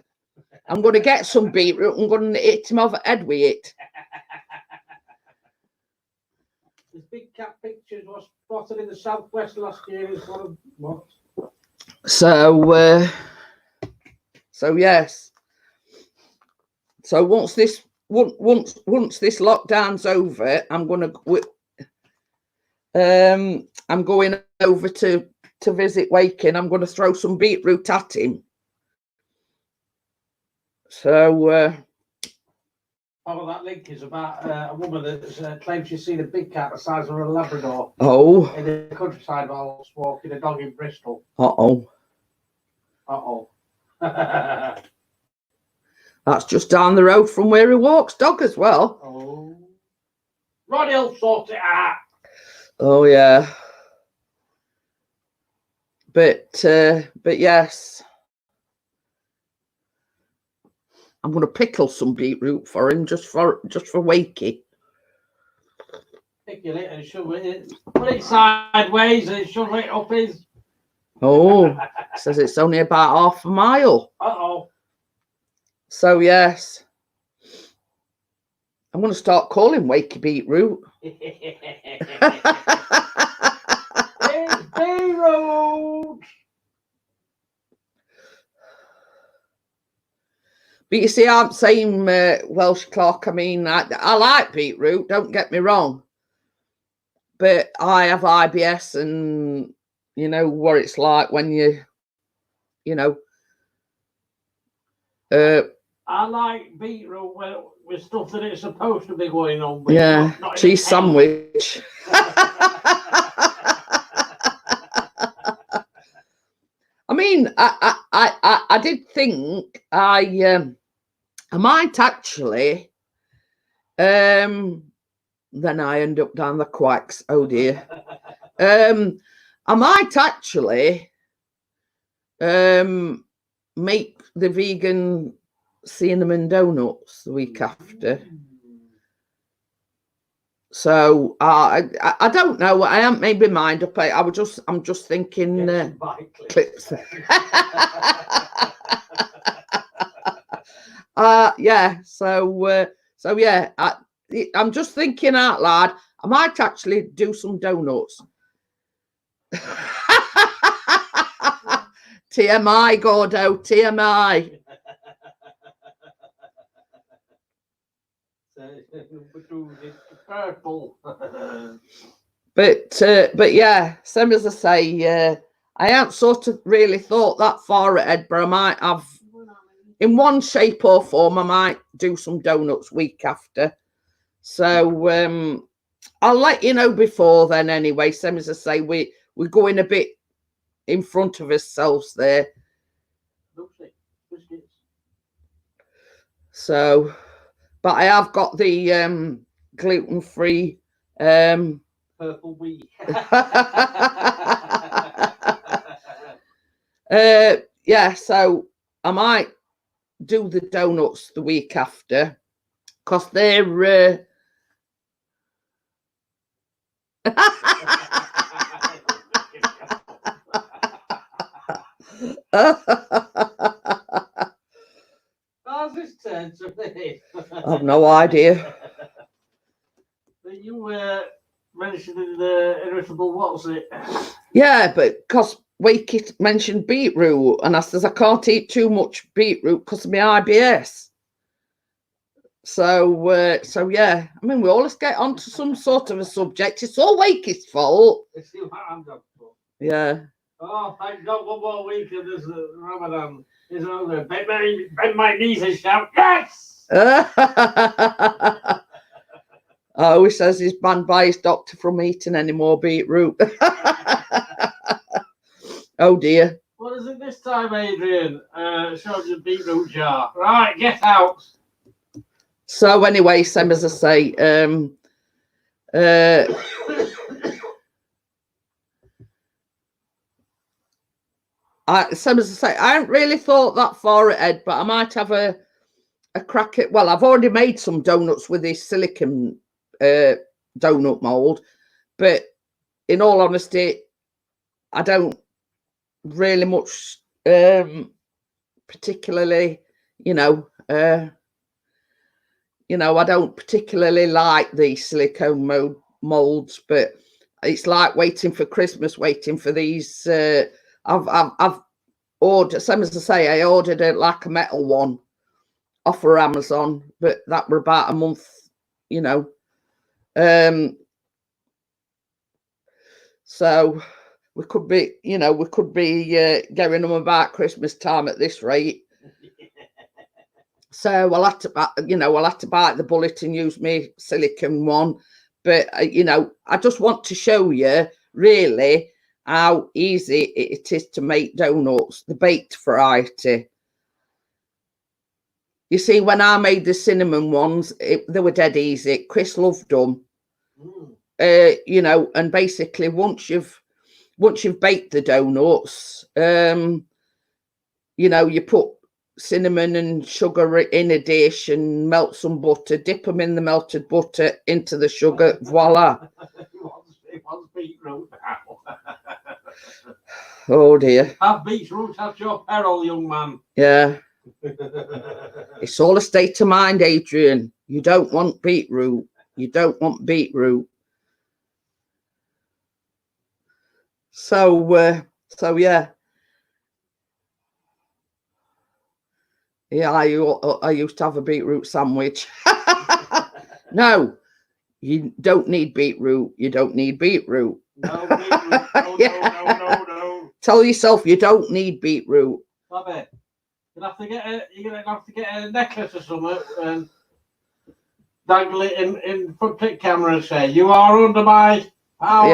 I'm going to get some beetroot. I'm going to hit him over the head with it. This big cat pictures was spotted in the southwest last year. Is one of what? So yes. So once this lockdown's over, I'm going over to visit Waking. I'm going to throw some beetroot at him. So Oh, that link is about a woman that claims she's seen a big cat the size of a Labrador oh, in the countryside whilst walking a dog in Bristol. uh-oh. Uh-oh. That's just down the road from where he walks dog as well. Oh. Ronnie'll sort it out. Oh yeah. But yes. I'm going to pickle some beetroot for him, just for Wakey. Pickle it and shove it. Put it sideways and shove it up his. Oh, says it's only about half a mile. Uh-oh. So yes, I'm going to start calling Wakey beetroot. It's beetroot. But you see, I'm saying Welsh clock. I mean, I like beetroot, don't get me wrong. But I have IBS, and you know what it's like when you know. I like beetroot with stuff that it's supposed to be going on with. Yeah, not cheese sandwich. I mean, I did think I might actually, then I end up down the quacks. Oh dear. I might actually make the vegan cinnamon donuts the week after. So I don't know. I haven't made my mind up. I'm just thinking clips. Yeah. So yeah. I'm just thinking out loud. I might actually do some donuts. TMI, Gordo. TMI. Purple. But yeah, same as I say, I haven't sort of really thought that far ahead, but I might have, in one shape or form, I might do some donuts week after. So I'll let you know before then anyway. Same as I say, we're going a bit in front of ourselves there. So, but I have got the gluten-free purple wheat. yeah, so I might do the donuts the week after because they're How's this turned to be? I've no idea. You mentioned the irritable, what was it? Yeah, but because Wakey mentioned beetroot, and I says I can't eat too much beetroot because of my IBS. So, so yeah, I mean, we always get onto some sort of a subject. It's all Wakey's fault. Let's see what I'm done for. Yeah. Oh, thank God, one more week and there's Ramadan is over. Bend my knees and shout, yes! Oh, he says he's banned by his doctor from eating any more beetroot. Oh dear. What is it this time, Adrian? Showed you the beetroot jar. Right, get out. So anyway, same as I say, same as I say, I haven't really thought that far ahead, but I might have a crack at. Well, I've already made some donuts with this silicone donut mold, but in all honesty, I don't really much particularly, I don't particularly like the silicone molds, but it's like waiting for Christmas, waiting for these. I've ordered, same as I say, I ordered like a metal one off of Amazon, but that were about a month, so we could be, getting them about Christmas time at this rate. So I'll have to, I'll have to bite the bullet and use my silicone one. But, I just want to show you really how easy it is to make donuts, the baked variety. You see, when I made the cinnamon ones, they were dead easy. Chris loved them. And basically once you've baked the donuts, you put cinnamon and sugar in a dish and melt some butter, dip them in the melted butter into the sugar, voila. It was beetroot now. Oh dear. Have beetroot at your peril, young man. Yeah. It's all a state of mind, Adrian. You don't want beetroot. You don't want beetroot. So yeah. Yeah, I used to have a beetroot sandwich. No, you don't need beetroot. You don't need beetroot. No beetroot. No, Yeah. no. Tell yourself you don't need beetroot. Bobby, you're gonna have to get a necklace or something and dangle it in front of the camera and say, "You are under my power."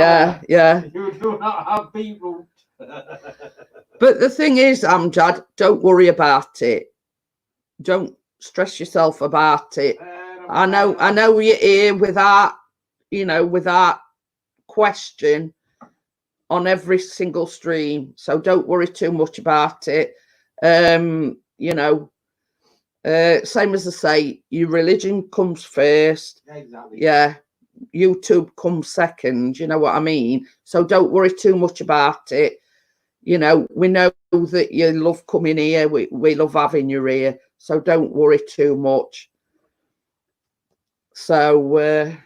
Yeah. You do not have beetroot. But the thing is, Amjad, don't worry about it. Don't stress yourself about it. I know you're here with that, with that question on every single stream. So don't worry too much about it. Same as I say, your religion comes first. Exactly. Yeah. YouTube comes second. You know what I mean? So don't worry too much about it. We know that you love coming here. We love having you here. So don't worry too much. So, when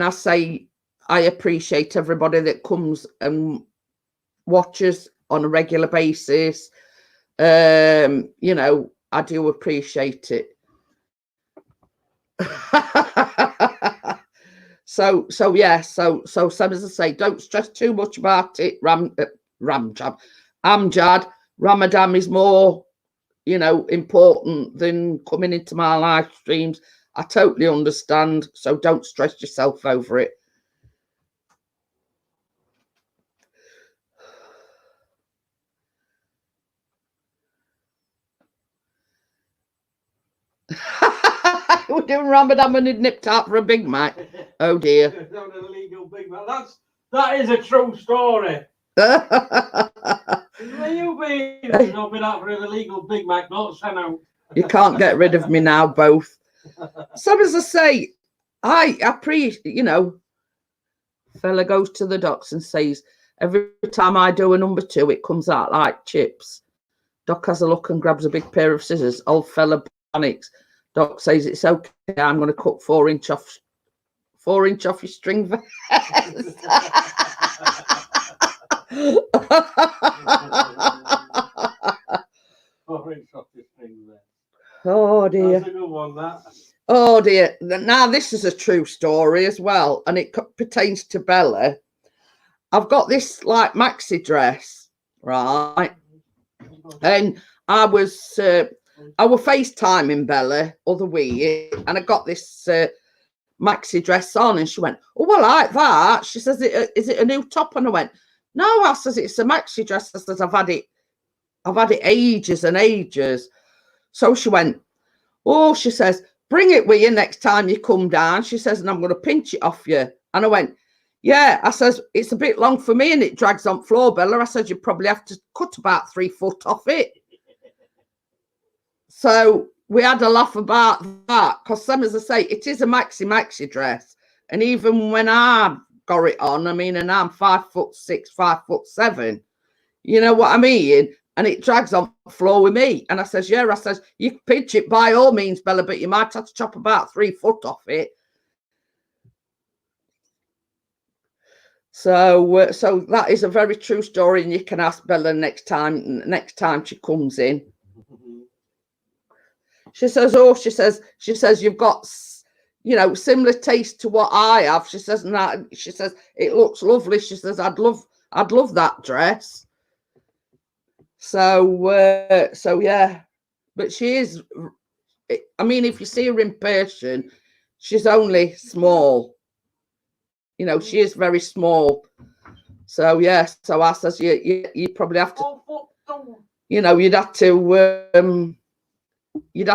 I say I appreciate everybody that comes and watches on a regular basis, I do appreciate it. So yeah, so same as I say, don't stress too much about it. Amjad, Ramadan is more you know, important than coming into my live streams. I totally understand. So don't stress yourself over it. We're doing Ramadan and nipped out for a Big Mac. Oh dear. An illegal Big Mac. That is a true story. Where you been? I've been out for an illegal Big Mac, not sent out. You can't get rid of me now, both. So as I say, you know, fella goes to the docks and says, every time I do a number 2, it comes out like chips. Doc has a look and grabs a big pair of scissors. Old fella panics. Doc says, it's okay, I'm going to cut 4 inch off your string vest. 4 inch off your string vest. Oh dear. That's a good one, that. Oh dear. Now this is a true story as well, and it pertains to Bella. I've got this like maxi dress, right? And I was FaceTiming Bella other week, and I got this maxi dress on, and she went, "Oh, I like that." She says, "Is it a new top?" And I went, "No," I says, "It's a maxi dress." I says, I've had it ages and ages." So she went, "Oh," she says, "bring it with you next time you come down." She says, "and I'm going to pinch it off you." And I went, "Yeah." I says, "It's a bit long for me and it drags on floor, Bella." I said, "You probably have to cut about 3 foot off it." So we had a laugh about that, because some, as I say, it is a maxi dress. And even when I got it on, I mean, and I'm 5'6", 5'7", you know what I mean? And it drags on the floor with me. And I says, "Yeah," I says, "you can pinch it by all means, Bella, but you might have to chop about 3 foot off it." So so that is a very true story, and you can ask Bella next time she comes in. She says, "Oh," she says, "you've got, you know, similar taste to what I have." She says, "And she says, it looks lovely." She says, I'd love that dress." So so yeah, but she is, I mean, if you see her in person, she's only small. You know, she is very small. So yeah, so I says, you probably have to, you know, you'd have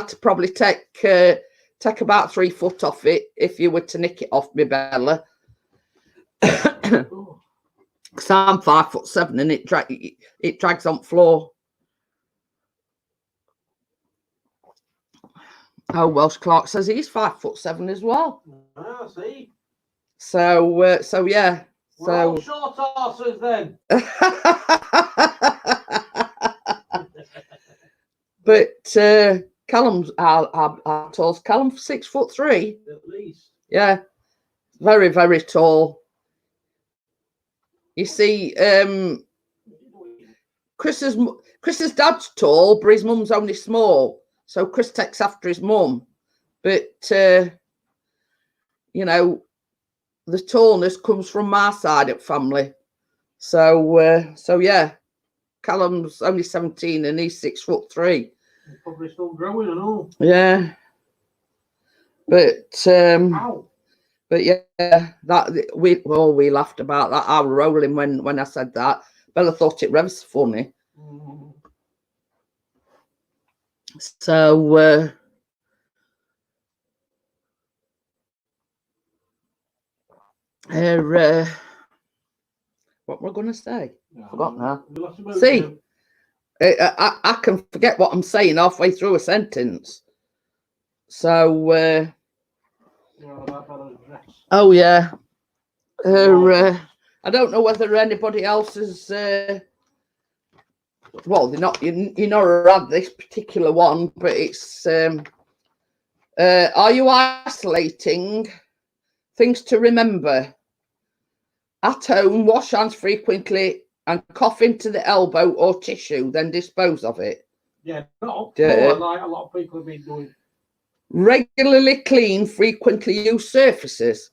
to probably take about 3 foot off it if you were to nick it off me, Bella. Because I'm 5'7" and it drags on floor. Oh, Welsh Clark says he's 5'7" as well. Ah, see. So so yeah. We're all short horses then. But Callum's how tall's Callum? 6'3". At least. Yeah, very, very tall. You see, Chris's dad's tall, but his mum's only small. So Chris takes after his mum. But you know, the tallness comes from my side of family. So so yeah, Callum's only 17 and he's 6'3". Probably still growing and all. Yeah. But Ow. but yeah, that we laughed about that. I was rolling when I said that. Bella thought it was funny. So what we're going to say? Forgot now. See, I can forget what I'm saying halfway through a sentence. So oh yeah, I don't know whether anybody else is. Well, they're not. You know, around this particular one, but it's. Are you isolating? Things to remember. At home, wash hands frequently and cough into the elbow or tissue, then dispose of it. Yeah, not Yeah. like a lot of people have been doing. Regularly clean, frequently used surfaces.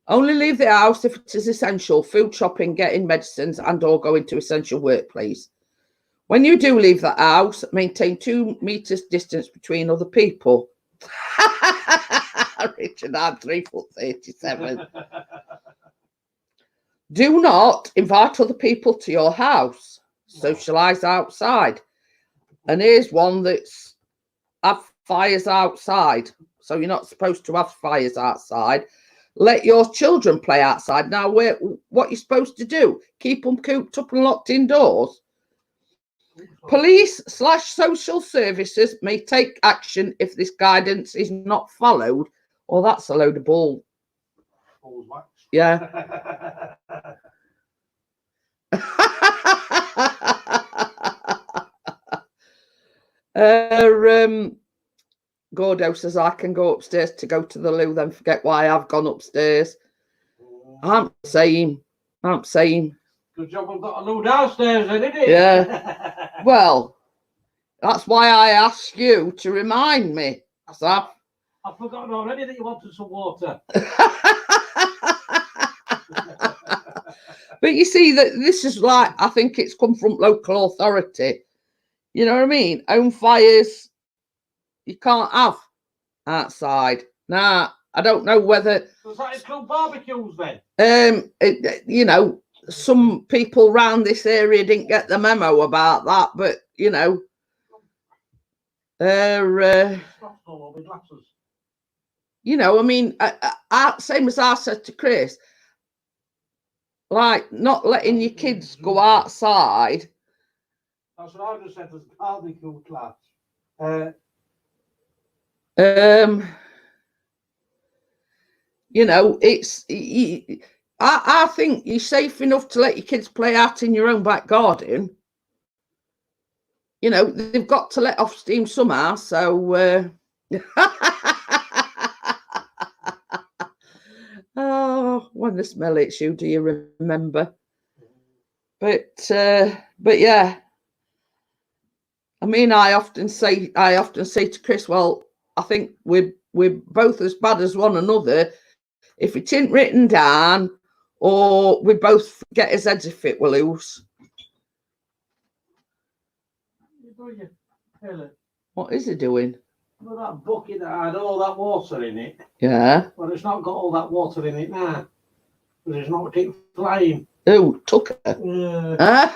Only leave the house if it is essential, food shopping, getting medicines and or going to essential workplace. When you do leave the house, maintain 2 meters distance between other people. Richard, I'm 3'37". Do not invite other people to your house. Socialise outside. And here's one that's have fires outside. So you're not supposed to have fires outside. Let your children play outside. Now, what you're supposed to do? Keep them cooped up and locked indoors? Police/social services may take action if this guidance is not followed. Well, that's a load of bull. Yeah. Gordo says I can go upstairs to go to the loo, then forget why I've gone upstairs. I'm saying. Good job we've got a loo downstairs, then, isn't it? Yeah. Well, that's why I asked you to remind me. So I've forgotten already that you wanted some water. But you see that this is like, I think it's come from local authority. You know what I mean? Home fires, you can't have outside. Now, I don't know whether... Does that include barbecues then? You know, some people round this area didn't get the memo about that, but, you know... you know, I mean, same as I said to Chris, like not letting your kids go outside. That's what I just said as barbecue class. You know, it's I think you're safe enough to let your kids play out in your own back garden. You know, they've got to let off steam somehow, so oh, when I smell it, you do you remember? But yeah, I mean, I often say to Chris, well, I think we're both as bad as one another. If it isn't written down, or we both forget his heads if it were loose. What is he doing? Well, that bucket that had all that water in it. Yeah. Well, it's not got all that water in it now. Because it's not keep flying. Oh, Tucker. Yeah.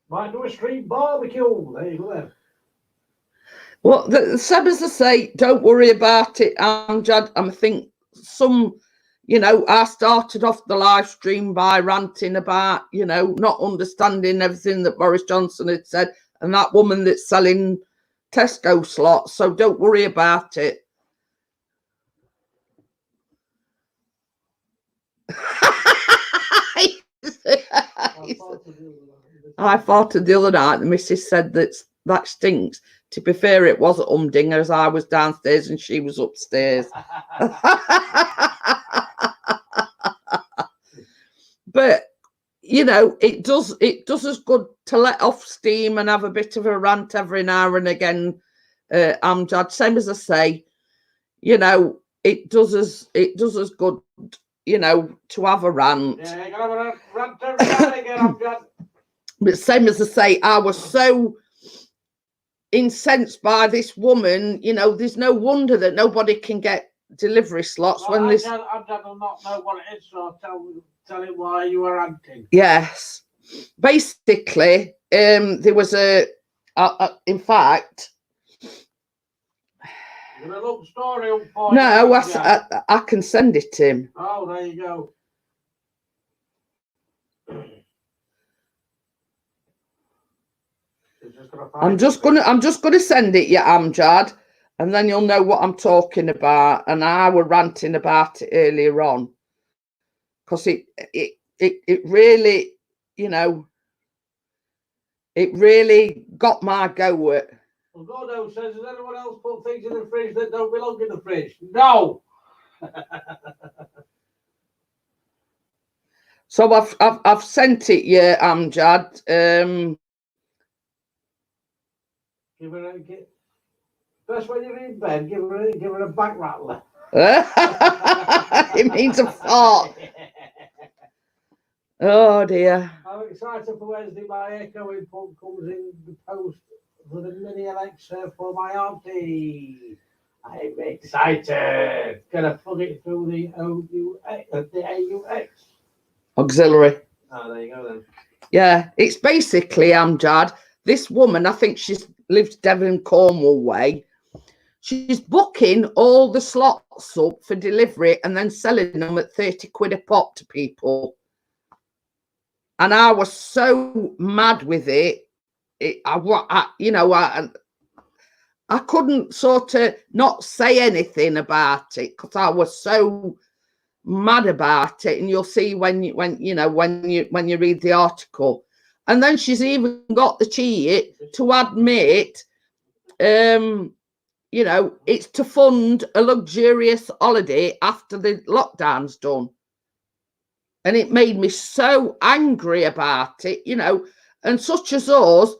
Might do a street barbecue. There you go then. Well, the same as I say, don't worry about it, Amjad. I think some, you know, I started off the live stream by ranting about, you know, not understanding everything that Boris Johnson had said, and that woman that's selling Tesco slots. So don't worry about it. I farted the other night. The missus said that stinks. To be fair, it was at Humdinger as I was downstairs and she was upstairs. But you know, it does us good to let off steam and have a bit of a rant every now and again. Amjad, same as I say, you know, it does us good, you know, to have a rant. Yeah, you gotta have a rant every now and again, Amjad. But same as I say, I was so incensed by this woman. You know, there's no wonder that nobody can get delivery slots when this. Amjad will not know what it is, so tell him why you were ranting. Yes, basically, there was in fact. You're gonna look story up for No, you, I can send it to him. Oh, there you go. I'm just gonna send it, yeah, Amjad, and then you'll know what I'm talking about. And I were ranting about it earlier on, because it really, you know, it really got my goat. Well, Gordo says, does anyone else put things in the fridge that don't belong in the fridge? No. So I've sent it, yeah, Amjad. Give her best when you're in bed. Give her a back rattler. It means a fart. Oh dear. I'm excited for Wednesday. My echoing pump comes in the post for the mini Alexa for my auntie. I'm excited. Gonna plug it through the AUX. Auxiliary. Oh, there you go then. Yeah, it's basically Amjad. This woman, I think she's lives Devon Cornwall way. She's booking all the slots up for delivery and then selling them at 30 quid a pop to people. And I was so mad with it. I couldn't sort of not say anything about it because I was so mad about it. And you'll see when you read the article. And then she's even got the cheek to admit, it's to fund a luxurious holiday after the lockdown's done. And it made me so angry about it, and such as us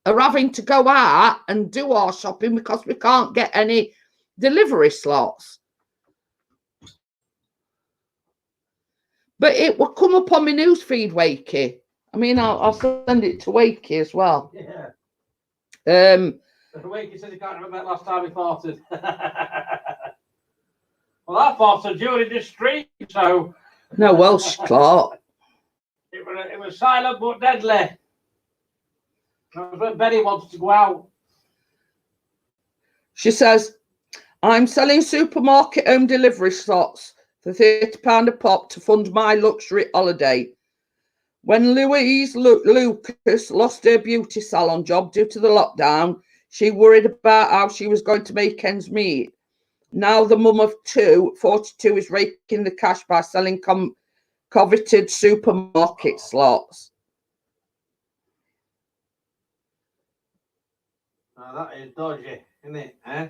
are having to go out and do our shopping because we can't get any delivery slots. But it will come up on my newsfeed, Wakey. I mean, I'll send it to Wakey as well. Yeah. Wakey says he can't remember that last time he farted. Well, I farted during this stream, so... No Welsh, Clark. It was silent but deadly. That was when Benny wanted to go out. She says, I'm selling supermarket home delivery slots for £30 a pop to fund my luxury holiday. When Louise Lucas lost her beauty salon job due to the lockdown, she worried about how she was going to make ends meet. Now the mum of 42, is raking the cash by selling coveted supermarket slots. Now that is dodgy, isn't it? Eh?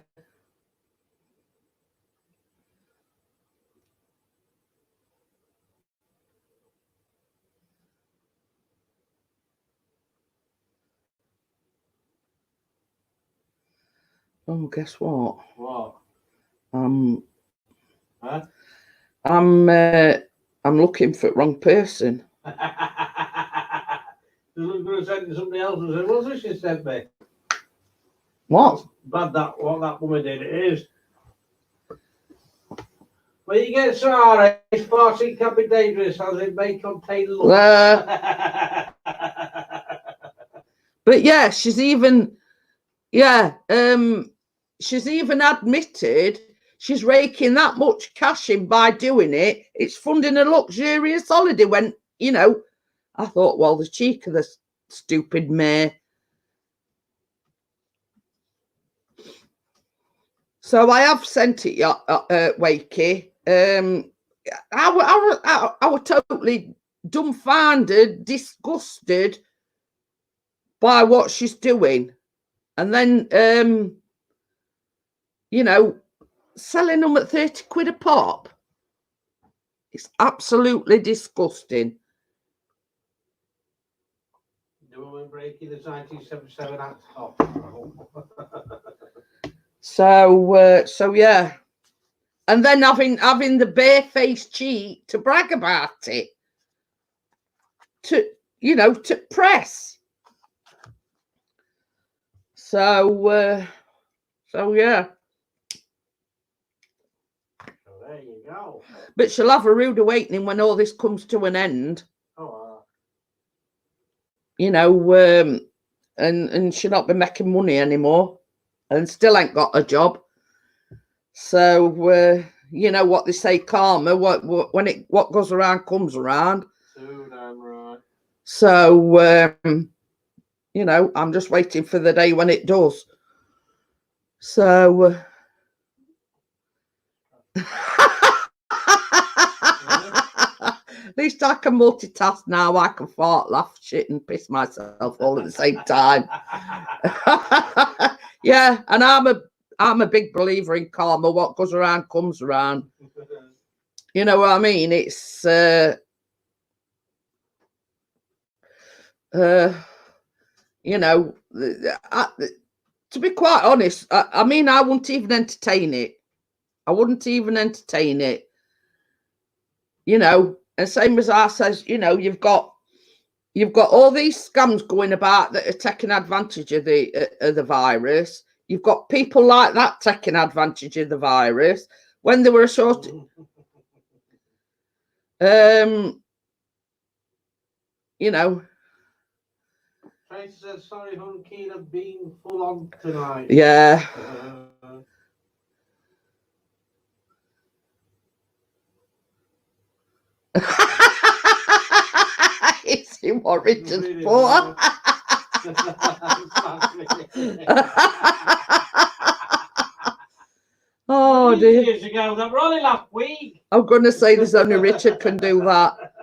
Oh, guess what? What? Huh? I'm looking for the wrong person. You was going to send somebody else and say, what's this you sent me? What? Bad what that woman did, it is. When you get sorry, farting can be dangerous as it may contain love. But yeah, she's even admitted she's raking that much cash in by doing it. It's funding a luxurious holiday when, I thought, well, the cheek of the stupid mare. So I have sent it, Wakey. I was totally dumbfounded, disgusted by what she's doing. And then, selling them at 30 quid a pop. It's absolutely disgusting. The woman breaking the 1977 Act off. So yeah. And then having the barefaced cheek to brag about it. To press. So yeah. So there you go. But she'll have a rude awakening when all this comes to an end. Oh, And she'll not be making money anymore, and still ain't got a job. So what they say, karma. What goes around comes around. too damn right. So I'm just waiting for the day when it does. So. At least I can multitask now. I can fart, laugh, shit, and piss myself all at the same time. Yeah, and I'm a big believer in karma. What goes around comes around. You know what I mean? It's to be quite honest, I mean, I wouldn't even entertain it. I wouldn't even entertain it. You know, and same as I says, you know, you've got all these scams going about that are taking advantage of the virus. You've got people like that taking advantage of the virus when there were a short. You know. Tracy said, sorry, Hunky, I've been full on tonight. Yeah. It's in Warrington's for. Oh dear. Years ago, that were only last week. I'm going to say there's only Richard can do that.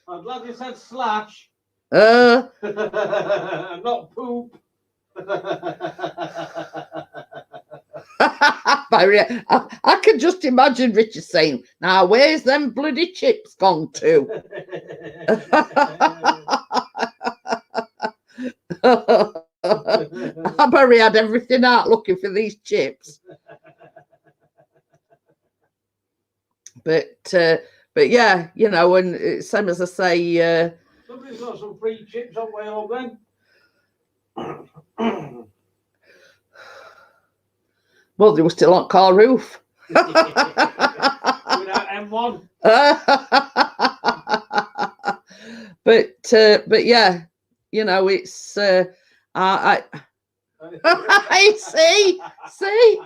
I'm glad you said slash. Not poop. Barry, I can just imagine Richard saying, now where's them bloody chips gone to? Barry had everything out looking for these chips. But yeah, you know, and same as I say, somebody's got some free chips on way home then. Well, they were still on car roof. Without M1. But yeah, you know, it's I see,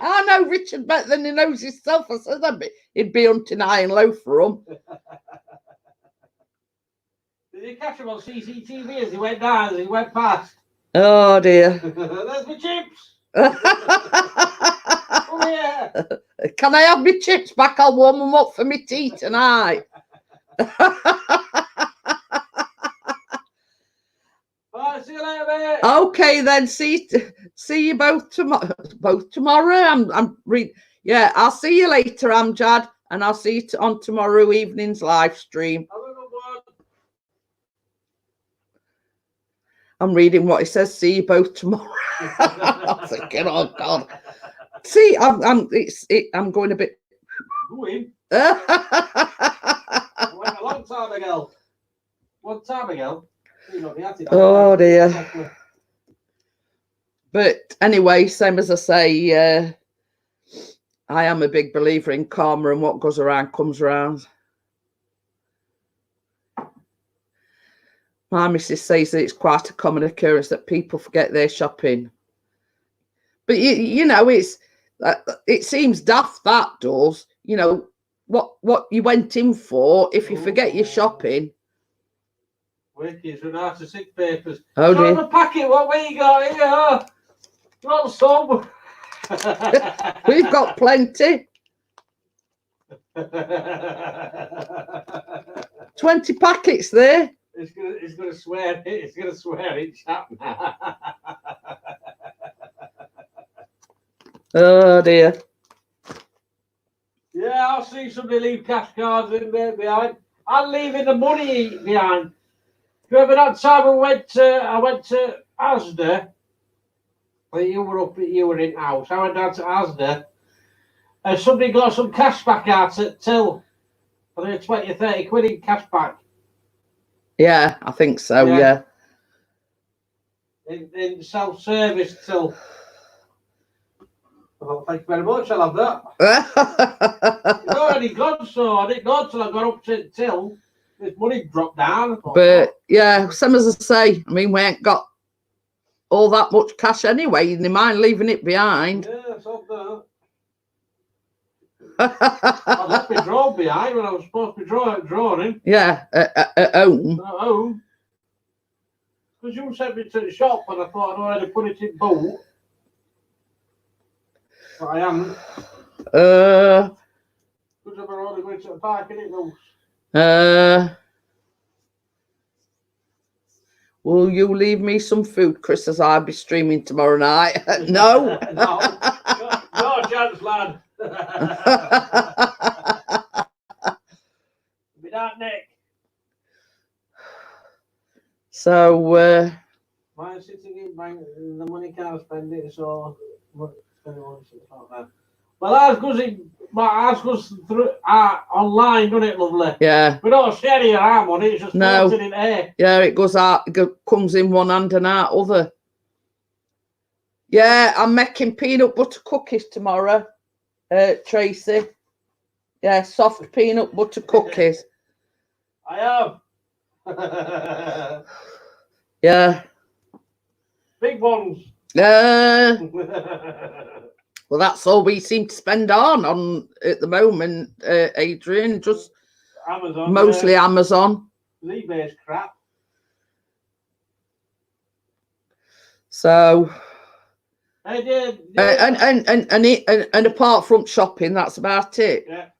I know Richard better than he knows himself. I said he'd be hunting high and low for him. Did you catch him on CCTV as he went down, as he went past? Oh dear. There's my chips. Oh yeah. Can I have my chips back? I'll warm them up for me tea tonight. Right, see you later, mate. Okay then. See you both tomorrow. Yeah, I'll see you later, Amjad, and I'll see you on tomorrow evening's live stream. Have a good one. I'm reading what it says. See you both tomorrow. I'm thinking, oh God. See, I'm going a bit. Going? Went a long time ago. One time ago. Oh dear. But anyway, same as I say, I am a big believer in karma, and what goes around comes around. My missus says that it's quite a common occurrence that people forget their shopping. But you know, it seems daft, that does. You know what you went in for. If you forget your shopping. Wicked, run out of sick papers. Oh dear. A packet, what we got here? Not some. We've got plenty. 20 packets there. It's gonna swear it. It's gonna swear it, chap. Oh dear. Yeah, I'll see somebody leave cash cards in there behind. I'm leaving the money behind. Remember that time I went to Asda? Well, you were in house. I went down to Asda, and somebody got some cash back out at till. For the 20 or 30 quid in cash back. Yeah, I think so. Yeah. In self-service till. Well, thank you very much. I'll have that. It's already gone, so I didn't go till I got up to till this money dropped down. But yeah, same as I say. I mean, we ain't got all that much cash anyway. You mind leaving it behind? Yeah, so that. I left my drawer behind when I was supposed to be drawing. Yeah, at home. At home. Because you sent me to the shop and I thought I'd already put it in boot. But I haven't. Because I'm already going to the park and it goes. Will you leave me some food, Chris, as I'll be streaming tomorrow night? No. No chance, lad. Without Nick. So Mine's sitting in bank, the money can't spend it, so Well, ours goes through online, doesn't it, lovely? Yeah, We don't share any of our money, it's just No. floating in air. yeah, it goes out, comes in one hand and out other. Yeah, I'm making peanut butter cookies tomorrow, Tracy. Yeah, soft peanut butter cookies. I have. Yeah. Big ones. Well, that's all we seem to spend on at the moment, Adrian. Just Amazon. mostly Amazon. eBay's crap. So, I did. and apart from shopping, that's about it. Yeah.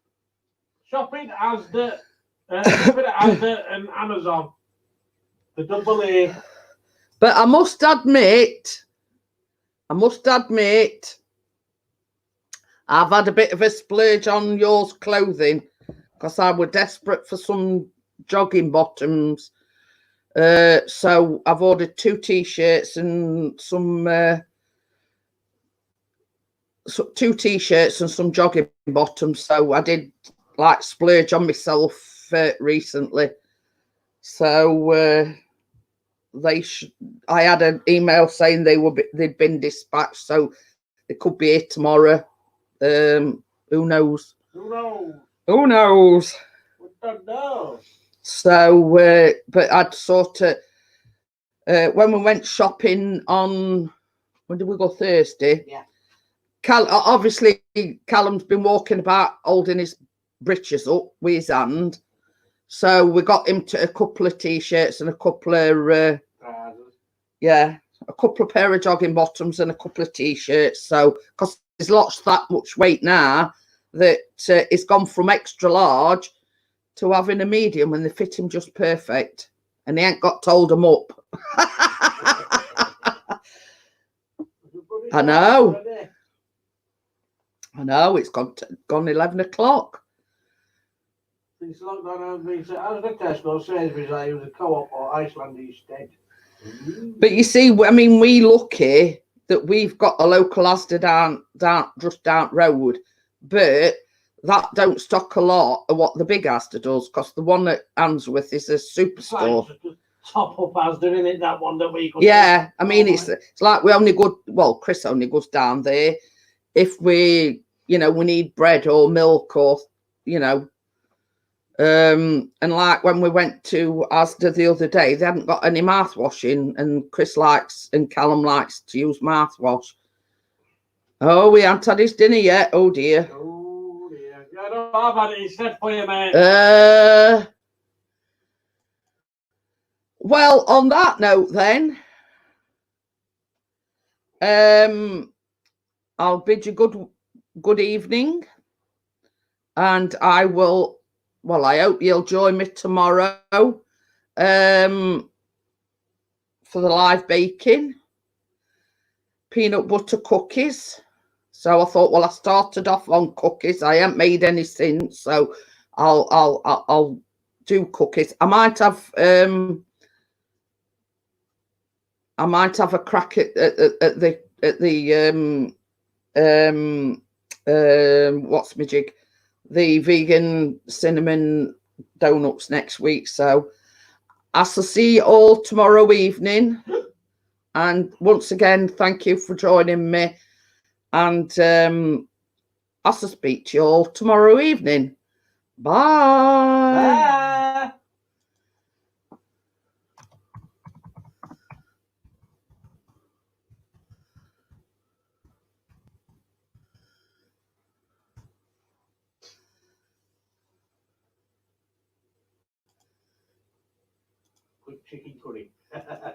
Shopping Asda, shopping at Asda and Amazon. The double A. But I must admit, I've had a bit of a splurge on yours clothing because I were desperate for some jogging bottoms. So I've ordered 2 t-shirts and some 2 t-shirts and some jogging bottoms. So I did like splurge on myself recently. So I had an email saying they'd been dispatched, so they could be here tomorrow. Who knows? Who knows? Who knows? We don't know. So, but I'd sort of when we went shopping on, when did we go? Thursday. Yeah. Obviously, Callum's been walking about holding his breeches up with his hand. So we got him to a couple of t-shirts and a couple of a couple of pair of jogging bottoms and a couple of t-shirts. So because he's lost that much weight now that he's gone from extra large to having a medium, and they fit him just perfect. And he ain't got to hold them up. I know. It's gone 11 o'clock. Since lockdown, I've been as the Tesco Sainsbury's, I use a Co-op or Iceland instead. But you see, I mean, we lucky that we've got a local Asda just down road, but that don't stock a lot of what the big Asda does, because the one at Answorth is a superstore. Top up Asda, in it, that one that we could. Yeah, I mean, it's like we only go, well, Chris only goes down there if we, we need bread or milk or, and like when we went to Asda the other day, they hadn't got any mouthwashing, and Chris and Callum likes to use mouthwash. Oh, we haven't had his dinner yet. Oh dear. Oh dear. Yeah, no, I've had it instead for you, mate. Well, on that note then, I'll bid you good evening, and I will. Well, I hope you'll join me tomorrow for the live baking peanut butter cookies. So I thought, well, I started off on cookies. I haven't made any since, so I'll do cookies. I might have a crack at the what's my jig? The vegan cinnamon donuts next week. So I shall see you all tomorrow evening. And once again, thank you for joining me. And I shall speak to you all tomorrow evening. Bye. Bye. Good chicken curry.